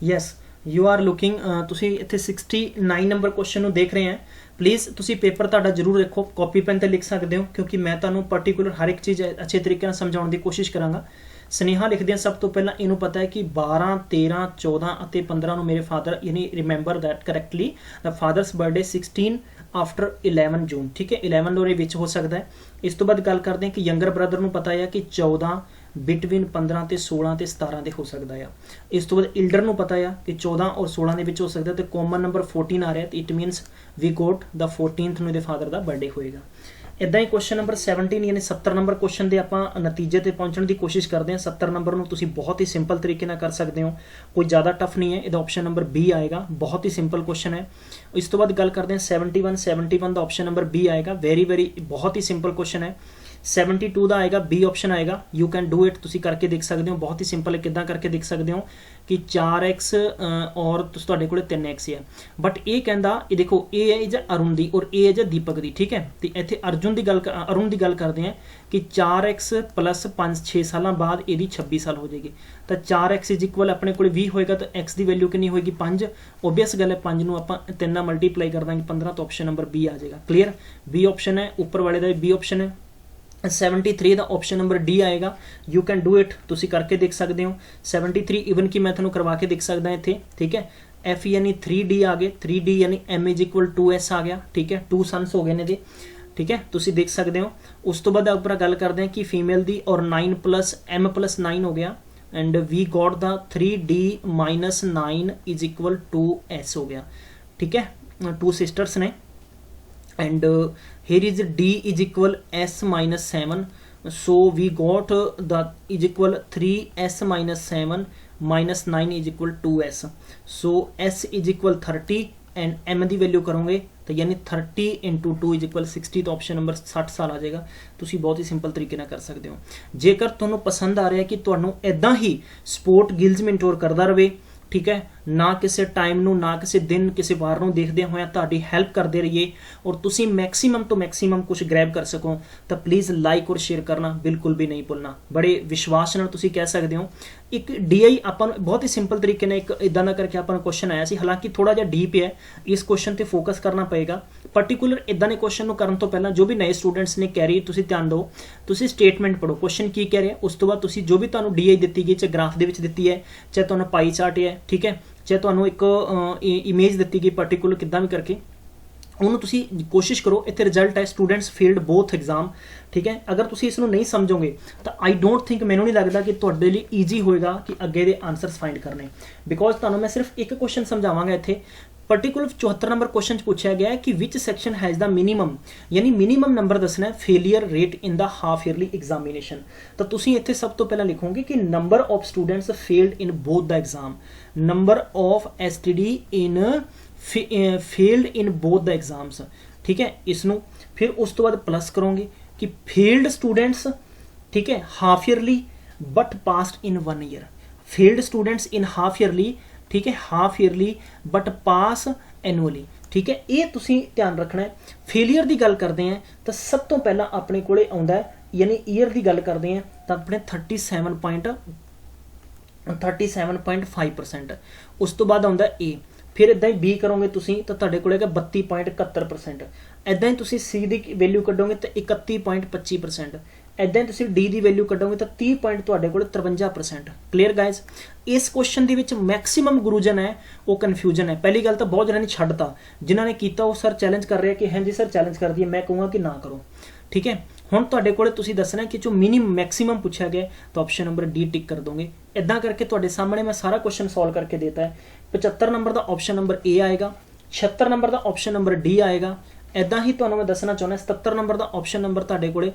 Yes, you are looking, तुसी इत्थे 69 नंबर क्वेश्चन को देख रहे हैं। प्लीज़ तुसी पेपर तुहाडा जरूर रखो, कॉपी पेन ते लिख सकते हो, क्योंकि मैं तुहानू पर्टिकुलर हर एक चीज़ अच्छे तरीके नाल समझाउण दी कोशिश करांगा। स्नेहा लिखदे सब तो पहला इनू पता है कि 12, 13, 14 और 15 नू मेरे फादर, यानी remember that correctly, the father's birthday 16 after 11 June, ठीक है। 11 दो विच हो सकता है। इस तो बाद गल करते हैं कि यंगर ब्रदर नू पता है कि 14, ਬਿਟਵੀਨ 15 ਤੇ 16 ਤੇ 17 ਦੇ ਹੋ ਸਕਦਾ ਆ। ਇਸ ਤੋਂ ਬਾਅਦ ਇਲਡਰ ਨੂੰ ਪਤਾ ਆ ਕਿ 14 ਔਰ 16 ਦੇ ਵਿੱਚ ਹੋ ਸਕਦਾ, ਤੇ ਕਾਮਨ ਨੰਬਰ 14 ਆ ਰਿਹਾ, ਤੇ ਇਟ ਮੀਨਸ ਵੀ ਗੋਟ ਦਾ 14th ਨੂੰ ਇਹਦੇ ਫਾਦਰ ਦਾ ਬਰਥਡੇ ਹੋਏਗਾ। ਇੱਦਾਂ ਹੀ ਕੁਐਸਚਨ ਨੰਬਰ 17 ਯਾਨੀ 70 ਨੰਬਰ ਕੁਐਸਚਨ ਦੇ ਆਪਾਂ ਨਤੀਜੇ ਤੇ ਪਹੁੰਚਣ ਦੀ ਕੋਸ਼ਿਸ਼ ਕਰਦੇ ਹਾਂ। 70 ਨੰਬਰ ਨੂੰ ਤੁਸੀਂ ਬਹੁਤ ਹੀ ਸਿੰਪਲ ਤਰੀਕੇ ਨਾਲ ਕਰ ਸਕਦੇ ਹੋ, ਕੋਈ ਜ਼ਿਆਦਾ ਟਫ ਨਹੀਂ ਹੈ। ਇਹਦਾ ਆਪਸ਼ਨ ਨੰਬਰ B ਆਏਗਾ, ਬਹੁਤ ਹੀ ਸਿੰਪਲ ਕੁਐਸਚਨ ਹੈ। ਇਸ ਤੋਂ ਬਾਅਦ ਗੱਲ ਕਰਦੇ ਹਾਂ 71 ਦਾ ਆਪਸ਼ਨ ਨੰਬਰ B ਆਏਗਾ, ਵੈਰੀ ਬਹੁਤ ਹੀ ਸਿੰਪਲ ਕੁਐਸਚਨ ਹੈ। 72 ਦਾ ਆਏਗਾ, B ਆਪਸ਼ਨ ਆਏਗਾ, ਯੂ ਕੈਨ ਡੂ ਇਟ, ਤੁਸੀਂ ਕਰਕੇ ਦੇਖ ਸਕਦੇ ਹੋ, ਬਹੁਤ ਹੀ ਸਿੰਪਲ ਹੈ। ਕਿੱਦਾਂ ਕਰਕੇ ਦੇਖ ਸਕਦੇ ਹੋ ਕਿ 4x ਔਰ ਤੁਹਾਡੇ ਕੋਲ 3x ਹੈ, ਬਟ ਇਹ ਕਹਿੰਦਾ, ਇਹ ਦੇਖੋ ਇਹ ਹੈ ਜਾਂ ਅਰੁਣ ਦੀ ਔਰ ਇਹ ਹੈ ਜਾਂ ਦੀਪਕ ਦੀ, ਠੀਕ ਹੈ। ਤੇ ਇੱਥੇ ਅਰੁਣ ਦੀ ਗੱਲ ਕਰਦੇ ਹਾਂ ਕਿ 4x ਪਲੱਸ 5-6 ਸਾਲਾਂ ਬਾਅਦ ਇਹਦੀ 26 ਸਾਲ ਹੋ ਜਾਏਗੀ, ਤਾਂ 4x ਇਜ ਇਕੁਅਲ ਆਪਣੇ ਕੋਲ 20 ਹੋਏਗਾ, ਤਾਂ x ਦੀ ਵੈਲਿਊ ਕਿੰਨੀ ਹੋਏਗੀ 5। ਓਬਵੀਅਸ ਗੱਲ ਹੈ, 5 ਨੂੰ ਆਪਾਂ 3 ਨਾਲ ਮਲਟੀਪਲਾਈ ਕਰ ਦਾਂਗੇ 15, ਤਾਂ ਆਪਸ਼ਨ ਨੰਬਰ B ਆ ਜਾਏਗਾ। ਕਲੀਅਰ, B ਆਪਸ਼ਨ ਹੈ, ਉੱਪਰ ਵਾਲੇ ਦਾ B ਆਪਸ਼ਨ ਹੈ। 73 ਦਾ ਆਪਸ਼ਨ ਨੰਬਰ D ਆਏਗਾ, ਯੂ ਕੈਨ ਡੂ ਇਟ, ਤੁਸੀਂ ਕਰਕੇ ਦੇਖ ਸਕਦੇ ਹੋ। 73 ਇਵਨ ਕਿ ਮੈਂ ਤੁਹਾਨੂੰ ਕਰਵਾ ਕੇ ਦੇਖ ਸਕਦਾ ਇੱਥੇ, ਠੀਕ ਹੈ। F ਯਾਨੀ 3D ਆ ਗਏ, 3D ਯਾਨੀ M ਇਜ ਇਕੁਅਲ 2S ਆ ਗਿਆ, ਠੀਕ ਹੈ। 2 ਸਨਸ ਹੋ ਗਏ ਨੇ ਇਹਦੇ, ਠੀਕ ਹੈ, ਤੁਸੀਂ ਦੇਖ ਸਕਦੇ ਹੋ। ਉਸ ਤੋਂ ਬਾਅਦ ਆਪਾਂ ਗੱਲ ਕਰਦੇ ਹਾਂ ਕਿ ਫੀਮੇਲ ਦੀ, ਔਰ 9 + M + 9 ਹੋ ਗਿਆ, ਐਂਡ ਵੀ ਗॉट ਦਾ 3D - 9 ਇਜ ਇਕੁਅਲ 2S ਹੋ ਗਿਆ, ਠੀਕ ਹੈ। 2 ਸਿਸਟਰਸ ਨੇ, and here is D is equal S - 7, so we got the is equal 3S - 7 - 9 is equal 2S, so S is equal 30 and M the value ਕਰੋਗੇ ਤਾਂ ਯਾਨੀ 30 × 2 is equal 60, ਤਾਂ option number 60 ਸਾਲ ਆ ਜਾਏਗਾ। ਤੁਸੀਂ ਬਹੁਤ ਹੀ ਸਿੰਪਲ ਤਰੀਕੇ ਨਾਲ ਕਰ ਸਕਦੇ ਹੋ। ਜੇਕਰ ਤੁਹਾਨੂੰ ਪਸੰਦ ਆ ਰਿਹਾ ਕਿ ਤੁਹਾਨੂੰ ਇਦਾਂ ਹੀ ਸਪੋਰਟ ਗਿਲਜ਼ ਮੈਂਟੋਰ ਕਰਦਾ ਰਹੇ, ਠੀਕ ਹੈ, ਨਾ ਕਿਸੇ ਟਾਈਮ ਨੂੰ, ਨਾ ਕਿਸੇ ਦਿਨ, ਕਿਸੇ ਵਾਰ ਨੂੰ ਦੇਖਦਿਆਂ ਹੋਇਆਂ ਤੁਹਾਡੀ ਹੈਲਪ ਕਰਦੇ ਰਹੀਏ ਔਰ ਤੁਸੀਂ ਮੈਕਸਿਮਮ ਤੋਂ ਮੈਕਸਿਮਮ ਕੁਝ ਗ੍ਰੈਬ ਕਰ ਸਕੋ, ਤਾਂ ਪਲੀਜ਼ ਲਾਈਕ ਔਰ ਸ਼ੇਅਰ ਕਰਨਾ ਬਿਲਕੁਲ ਵੀ ਨਹੀਂ ਭੁੱਲਣਾ। ਬੜੇ ਵਿਸ਼ਵਾਸ ਨਾਲ ਤੁਸੀਂ ਕਹਿ ਸਕਦੇ ਹੋ। ਇੱਕ DI ਆਪਾਂ ਨੂੰ ਬਹੁਤ ਹੀ ਸਿੰਪਲ ਤਰੀਕੇ ਨਾਲ ਇੱਕ ਇਦਾਂ ਦਾ ਕਰਕੇ ਆਪਾਂ ਨੂੰ ਕੁਐਸਚਨ ਆਇਆ ਸੀ, ਹਾਲਾਂਕਿ ਥੋੜਾ ਜਿਹਾ ਡੀਪ ਹੈ, ਇਸ ਕੁਐਸਚਨ ਤੇ ਫੋਕਸ ਕਰਨਾ ਪਏਗਾ। ਪਰਟੀਕੂਲਰ ਇਦਾਂ ਦੇ ਕੁਐਸਚਨ ਨੂੰ ਕਰਨ ਤੋਂ ਪਹਿਲਾਂ ਜੋ ਵੀ ਨਵੇਂ ਸਟੂਡੈਂਟਸ ਨੇ ਕੈਰੀ, ਤੁਸੀਂ ਧਿਆਨ ਦਿਓ, ਤੁਸੀਂ ਸਟੇਟਮੈਂਟ ਪੜੋ, ਕੁਐਸਚਨ ਕੀ ਕਹਿ ਰਿਹਾ, ਉਸ ਤੋਂ ਬਾਅਦ ਤੁਸੀਂ ਜੋ ਵੀ ਤੁਹਾਨੂੰ DI ਦਿੱਤੀ ਗਈ, ਚਾਹੇ ਗ੍ਰਾਫ ਦੇ ਵਿੱਚ ਦਿੱਤੀ ਹੈ, ਚਾਹੇ ਤੁਹਾਨੂੰ ਪਾਈ ਚਾਰਟ ਹੈ, ਠੀਕ ਹੈ, ਚਾਹੇ ਤੁਹਾਨੂੰ ਇੱਕ ਇਮੇਜ ਦਿੱਤੀ ਗਈ ਪਰਟੀਕੂਲਰ, ਕਿੱਦਾਂ ਵੀ ਕਰਕੇ ਉਹਨੂੰ ਤੁਸੀਂ ਕੋਸ਼ਿਸ਼ ਕਰੋ। ਇੱਥੇ ਰਿਜ਼ਲਟ ਹੈ ਸਟੂਡੈਂਟਸ ਫੇਲਡ ਬੋਥ ਐਗਜ਼ਾਮ, ਠੀਕ ਹੈ। ਅਗਰ ਤੁਸੀਂ ਇਸ ਨੂੰ ਨਹੀਂ ਸਮਝੋਗੇ ਤਾਂ ਆਈ ਡੋਂਟ ਥਿੰਕ, ਮੈਨੂੰ ਨਹੀਂ ਲੱਗਦਾ ਕਿ ਤੁਹਾਡੇ ਲਈ ਈਜ਼ੀ ਹੋਏਗਾ ਕਿ ਅੱਗੇ ਦੇ ਆਨਸਰਸ ਫਾਈਂਡ ਕਰਨੇ, ਬਿਕੋਜ਼ ਤੁਹਾਨੂੰ ਮੈਂ ਸਿਰਫ ਇੱਕ ਕੁਐਸਚਨ ਸਮਝਾਵਾਂਗਾ ਇੱਥੇ। पर्टिकुलर 74 नंबर क्वेश्चन पूछा गया है कि which section has the minimum, यानी मिनिमम नंबर दसना है failure rate in the half yearly examination. तो तुसी इत्थे सब तो पहला लिखोगे कि number of students failed in both the exam, number of STD in failed in both the exams, ठीक है। इसनों फिर उस तो बाद प्लस करोगे कि फेल्ड स्टूडेंट्स, ठीक है, half yearly but passed in 1 year, failed students in half yearly, ठीक है, half yearly but pass annually, ठीक है। ये तुसी ध्यान रखना है। फेलियर की गल करते हैं तो सब तो पहला अपने कोले आउंदा है, यानी ईयर की गल करते हैं तो अपने 37.5%, उस तो बाद आउंदा ए, फिर इदां ही बी करोगे तुसी तो तुहाडे कोले 32.71%, इदां ही तुसी सी की वैल्यू कढोगे तो 31.25%, इदां तुसी डी की वैल्यू कढोगे तो 30.53%। Clear guys. इस क्वेश्चन के विच मैक्सीमम गुरुजन है वो कन्फ्यूजन है। पहली गल तो बहुत जणियां ने छड्डता, जिन्होंने किया वो सर चैलेंज कर रहे हैं कि हाँ जी सर चैलेंज कर दिए, मैं कहूँगा कि ना करो, ठीक है। हुण तुहाडे कोले तुसीं दसना कि जो मिनिमम मैक्सीमम पूछा गया तो ऑप्शन नंबर डी टिक कर दोगे। इदां करके तुहाडे सामने मैं सारा क्वेश्चन सॉल्व करके देता है। 75 नंबर का ऑप्शन नंबर ए आएगा, 76 नंबर का ऑप्शन नंबर डी आएगा। इदां ही तुहानूं मैं दसना चाहुंदा 77 नंबर का ऑप्शन नंबर तुहाडे कोले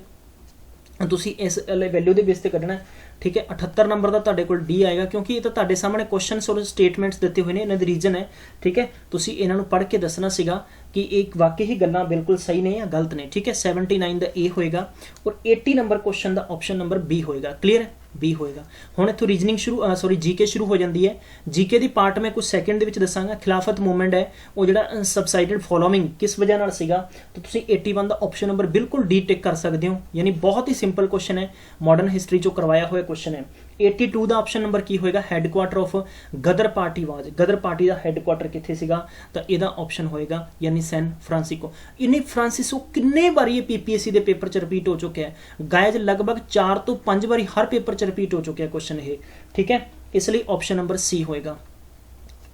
तुसी इस वैल्यू के बेस पर कढ़ना है, ठीक है। 78 नंबर का तुहाडे कोल डी आएगा, क्योंकि ये तो तुहाडे सामने क्वेश्चन और स्टेटमेंट्स दिते हुए ने, इन्हां दे रीजन है, ठीक है। तुसी इन्हां नूं पढ़ के दसना सीगा कि एक वाकई ही गल्लां बिल्कुल सही ने या गलत ने, ठीक है। 79 का ए होएगा और 80 नंबर क्वेश्चन का ऑप्शन नंबर बी होएगा। क्लीयर है, बी होएगा। हुण इत्थों रीजनिंग शुरू सॉरी जीके शुरू हो जाती है। जीके की पार्ट मैं कुछ सैकेंड दे विच दसांगा। खिलाफत मूवमेंट है वो जिहड़ा सबसाइडेड फॉलोइंग किस वजह नाल सीगा, तो तुसीं 81 का ऑप्शन नंबर बिल्कुल डी टिक कर सकते हो, यानी बहुत ही सिंपल क्वेश्चन है, मॉडर्न हिस्टरी चो करवाया हुआ क्वेश्चन है। 82 का ऑप्शन नंबर की होएगा, headquarter of Ghadar party was, Ghadar party का हैडक्वार्टर कित्थे सीगा, तो यदा ऑप्शन होएगा यानी सैन फ्रांसिस्को। इन्हें फ्रांसिस्को किन्ने बार ये PPSC के पेपर च रिपीट हो चुके हैं गाइज, लगभग 4 तो 5 बार हर पेपर च रिपीट हो चुके हैं क्वेश्चन ये, ठीक है। इसलिए ऑप्शन नंबर सी होएगा।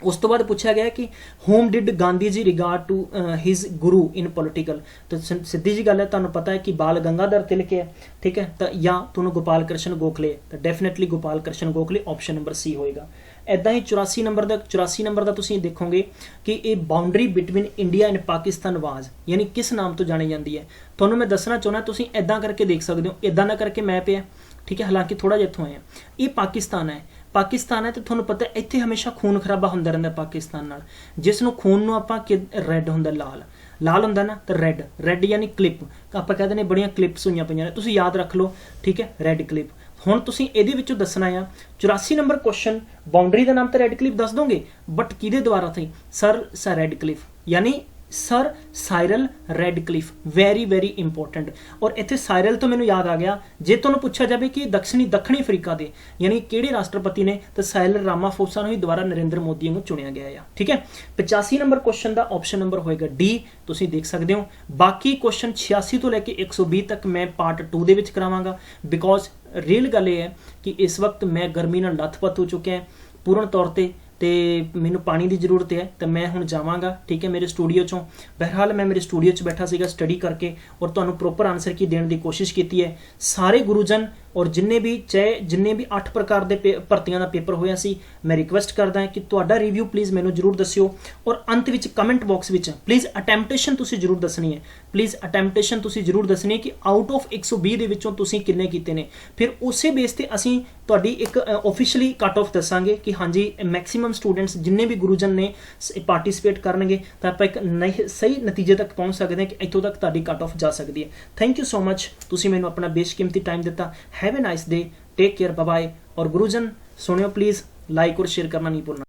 ਉਸ ਤੋਂ ਬਾਅਦ ਪੁੱਛਿਆ ਗਿਆ ਕਿ home did Gandhi ji regard to his guru in political. ਤਾਂ ਸਿੱਧੀ ਜੀ ਗੱਲ ਹੈ, ਤੁਹਾਨੂੰ ਪਤਾ ਹੈ ਕਿ ਬਾਲ ਗੰਗਾਧਰ ਤਿਲਕ ਹੈ, ਠੀਕ ਹੈ, ਤਾਂ ਜਾਂ ਤੁਹਾਨੂੰ ਗੋਪਾਲ ਕ੍ਰਿਸ਼ਨ ਗੋਖਲੇ, ਤਾਂ definitely Gopal Krishna Gokhale option number C ਹੋਏਗਾ। ਇੱਦਾਂ ਹੀ 84 ਨੰਬਰ ਦਾ ਤੁਸੀਂ ਦੇਖੋਗੇ ਕਿ ਇਹ boundary between India and Pakistan was, ਯਾਨੀ ਕਿਸ ਨਾਮ ਤੋਂ ਜਾਣੀ ਜਾਂਦੀ ਹੈ। ਤੁਹਾਨੂੰ ਮੈਂ ਦੱਸਣਾ ਚਾਹੁੰਦਾ, ਤੁਸੀਂ ਇੱਦਾਂ ਕਰਕੇ ਦੇਖ ਸਕਦੇ ਹੋ, ਇੱਦਾਂ ਨਾ ਕਰਕੇ ਮੈਪ ਹੈ, ਠੀਕ ਹੈ, ਹਾਲਾਂਕਿ ਥੋੜਾ ਜਿਹਾ ਇੱਥੋਂ ਆਏ ਆ, ਇਹ ਪਾਕਿਸਤਾਨ ਹੈ ਤੇ ਤੁਹਾਨੂੰ ਪਤਾ ਇੱਥੇ ਹਮੇਸ਼ਾ ਖੂਨ ਖਰਾਬਾ ਹੁੰਦਾ ਰਹਿੰਦਾ ਪਾਕਿਸਤਾਨ ਨਾਲ। ਜਿਸ ਨੂੰ ਖੂਨ ਨੂੰ ਆਪਾਂ ਰੈੱਡ ਹੁੰਦਾ, ਲਾਲ ਹੁੰਦਾ ਨਾ, ਤਾਂ ਰੈੱਡ ਯਾਨੀ ਕਲਿੱਪ, ਆਪਾਂ ਕਹਿੰਦੇ ਨੇ ਬੜੀਆਂ ਕਲਿੱਪਸ ਹੋਈਆਂ ਪਈਆਂ ਨੇ, ਤੁਸੀਂ ਯਾਦ ਰੱਖ ਲਓ, ਠੀਕ ਹੈ, ਰੈੱਡ ਕਲਿੱਪ। ਹੁਣ ਤੁਸੀਂ ਇਹਦੇ ਵਿੱਚੋਂ ਦੱਸਣਾ ਆ 84 ਨੰਬਰ ਕੁਐਸਚਨ, ਬਾਉਂਡਰੀ ਦਾ ਨਾਮ ਤਾਂ ਰੈੱਡ ਕਲਿੱਪ ਦੱਸ ਦੋਗੇ, ਬਟ ਕਿਹਦੇ ਦੁਆਰਾ ਸੀ? ਸਰ ਰੈੱਡ ਕਲਿੱਪ, ਯਾਨੀ ਸਰ ਸਾਇਰਲ ਰੈਡਕਲਿਫ, ਵੈਰੀ ਇੰਪੋਰਟੈਂਟ। ਔਰ ਇੱਥੇ ਸਾਇਰਲ ਤੋਂ ਮੈਨੂੰ ਯਾਦ ਆ ਗਿਆ, ਜੇ ਤੁਹਾਨੂੰ ਪੁੱਛਿਆ ਜਾਵੇ ਕਿ ਦੱਖਣੀ ਅਫਰੀਕਾ ਦੇ ਯਾਨੀ ਕਿਹੜੇ ਰਾਸ਼ਟਰਪਤੀ ਨੇ, ਤਾਂ ਸਾਇਰਲ ਰਾਮਾਫੋਸਾ ਨੂੰ ਹੀ ਦੁਬਾਰਾ ਨਰਿੰਦਰ ਮੋਦੀ ਨੂੰ ਚੁਣਿਆ ਗਿਆ ਆ, ਠੀਕ ਹੈ। 85 ਨੰਬਰ ਕੁਐਸਚਨ ਦਾ ਆਪਸ਼ਨ ਨੰਬਰ ਹੋਏਗਾ ਡੀ, ਤੁਸੀਂ ਦੇਖ ਸਕਦੇ ਹੋ। ਬਾਕੀ ਕੁਐਸਚਨ 86 ਤੋਂ ਲੈ ਕੇ 120 ਤੱਕ ਮੈਂ ਪਾਰਟ 2 ਦੇ ਵਿੱਚ ਕਰਾਵਾਂਗਾ, ਬਿਕੋਜ਼ ਰੀਅਲ ਗੱਲ ਇਹ ਹੈ ਕਿ ਇਸ ਵਕਤ ਮੈਂ ਗਰਮੀ ਨਾਲ ਲੱਥਪੱਥ ਹੋ ਚੁੱਕਿਆ ਪੂਰਨ ਤੌਰ ਤੇ ਮੈਨੂੰ ਪਾਣੀ ਦੀ ਜ਼ਰੂਰਤ ਹੈ, ਤਾਂ ਮੈਂ ਹੁਣ ਜਾਵਾਂਗਾ, ਠੀਕ ਹੈ, ਮੇਰੇ ਸਟੂਡੀਓ ਚੋਂ। ਬਹਿਰਹਾਲ ਮੈਂ ਮੇਰੇ ਸਟੂਡੀਓ 'ਚ ਬੈਠਾ ਸੀਗਾ ਸਟੱਡੀ ਕਰਕੇ, ਔਰ ਤੁਹਾਨੂੰ ਪ੍ਰੋਪਰ ਆਨਸਰ ਕੀ ਦੇਣ ਦੀ ਕੋਸ਼ਿਸ਼ ਕੀਤੀ ਹੈ। ਸਾਰੇ ਗੁਰੂਜਨ ਔਰ ਜਿੰਨੇ ਵੀ 8 ਪ੍ਰਕਾਰ ਦੇ ਭਰਤੀਆਂ ਦਾ ਪੇਪਰ ਹੋਇਆ ਸੀ, ਮੈਂ ਰਿਕੁਐਸਟ ਕਰਦਾ ਹਾਂ ਕਿ ਤੁਹਾਡਾ ਰਿਵਿਊ ਪਲੀਜ਼ ਮੈਨੂੰ ਜ਼ਰੂਰ ਦੱਸਿਓ, ਔਰ ਅੰਤ ਵਿੱਚ ਕਮੈਂਟ ਬਾਕਸ ਵਿੱਚ ਪਲੀਜ਼ ਅਟੈਂਪਟੇਸ਼ਨ ਤੁਸੀਂ ਜ਼ਰੂਰ ਦੱਸਣੀ ਹੈ, ਕਿ ਆਊਟ ਆਫ 120 ਦੇ ਵਿੱਚੋਂ ਤੁਸੀਂ ਕਿੰਨੇ ਕੀਤੇ ਨੇ। ਫਿਰ ਉਸੇ ਬੇਸ ਤੇ ਅਸੀਂ ਤੁਹਾਡੀ ਇੱਕ ਆਫੀਸ਼ੀਅਲੀ ਕੱਟ ਆਫ ਦੱਸਾਂਗੇ ਕਿ ਹਾਂਜੀ ਮੈਕਸਿਮਮ ਸਟੂਡੈਂਟਸ ਜਿੰਨੇ ਵੀ ਗੁਰੂਜਨ ਨੇ ਪਾਰਟਿਸਿਪੇਟ ਕਰਨਗੇ, ਤਾਂ ਆਪਾਂ ਇੱਕ ਸਹੀ ਨਤੀਜੇ ਤੱਕ ਪਹੁੰਚ ਸਕਦੇ ਹਾਂ ਕਿ ਇੱਥੋਂ ਤੱਕ ਤੁਹਾਡੀ ਕੱਟ ਆਫ ਜਾ ਸਕਦੀ ਹੈ। ਥੈਂਕ ਯੂ ਸੋ ਮਚ, ਤੁਸੀਂ ਮੈਨੂੰ ਆਪਣਾ ਬੇਸ਼ਕੀਮਤੀ ਟਾਈਮ ਦਿੱਤਾ। Have a nice day, take care, bye bye. और गुरुजन सुनियो प्लीज़, लाइक और शेयर करना नहीं भूलना।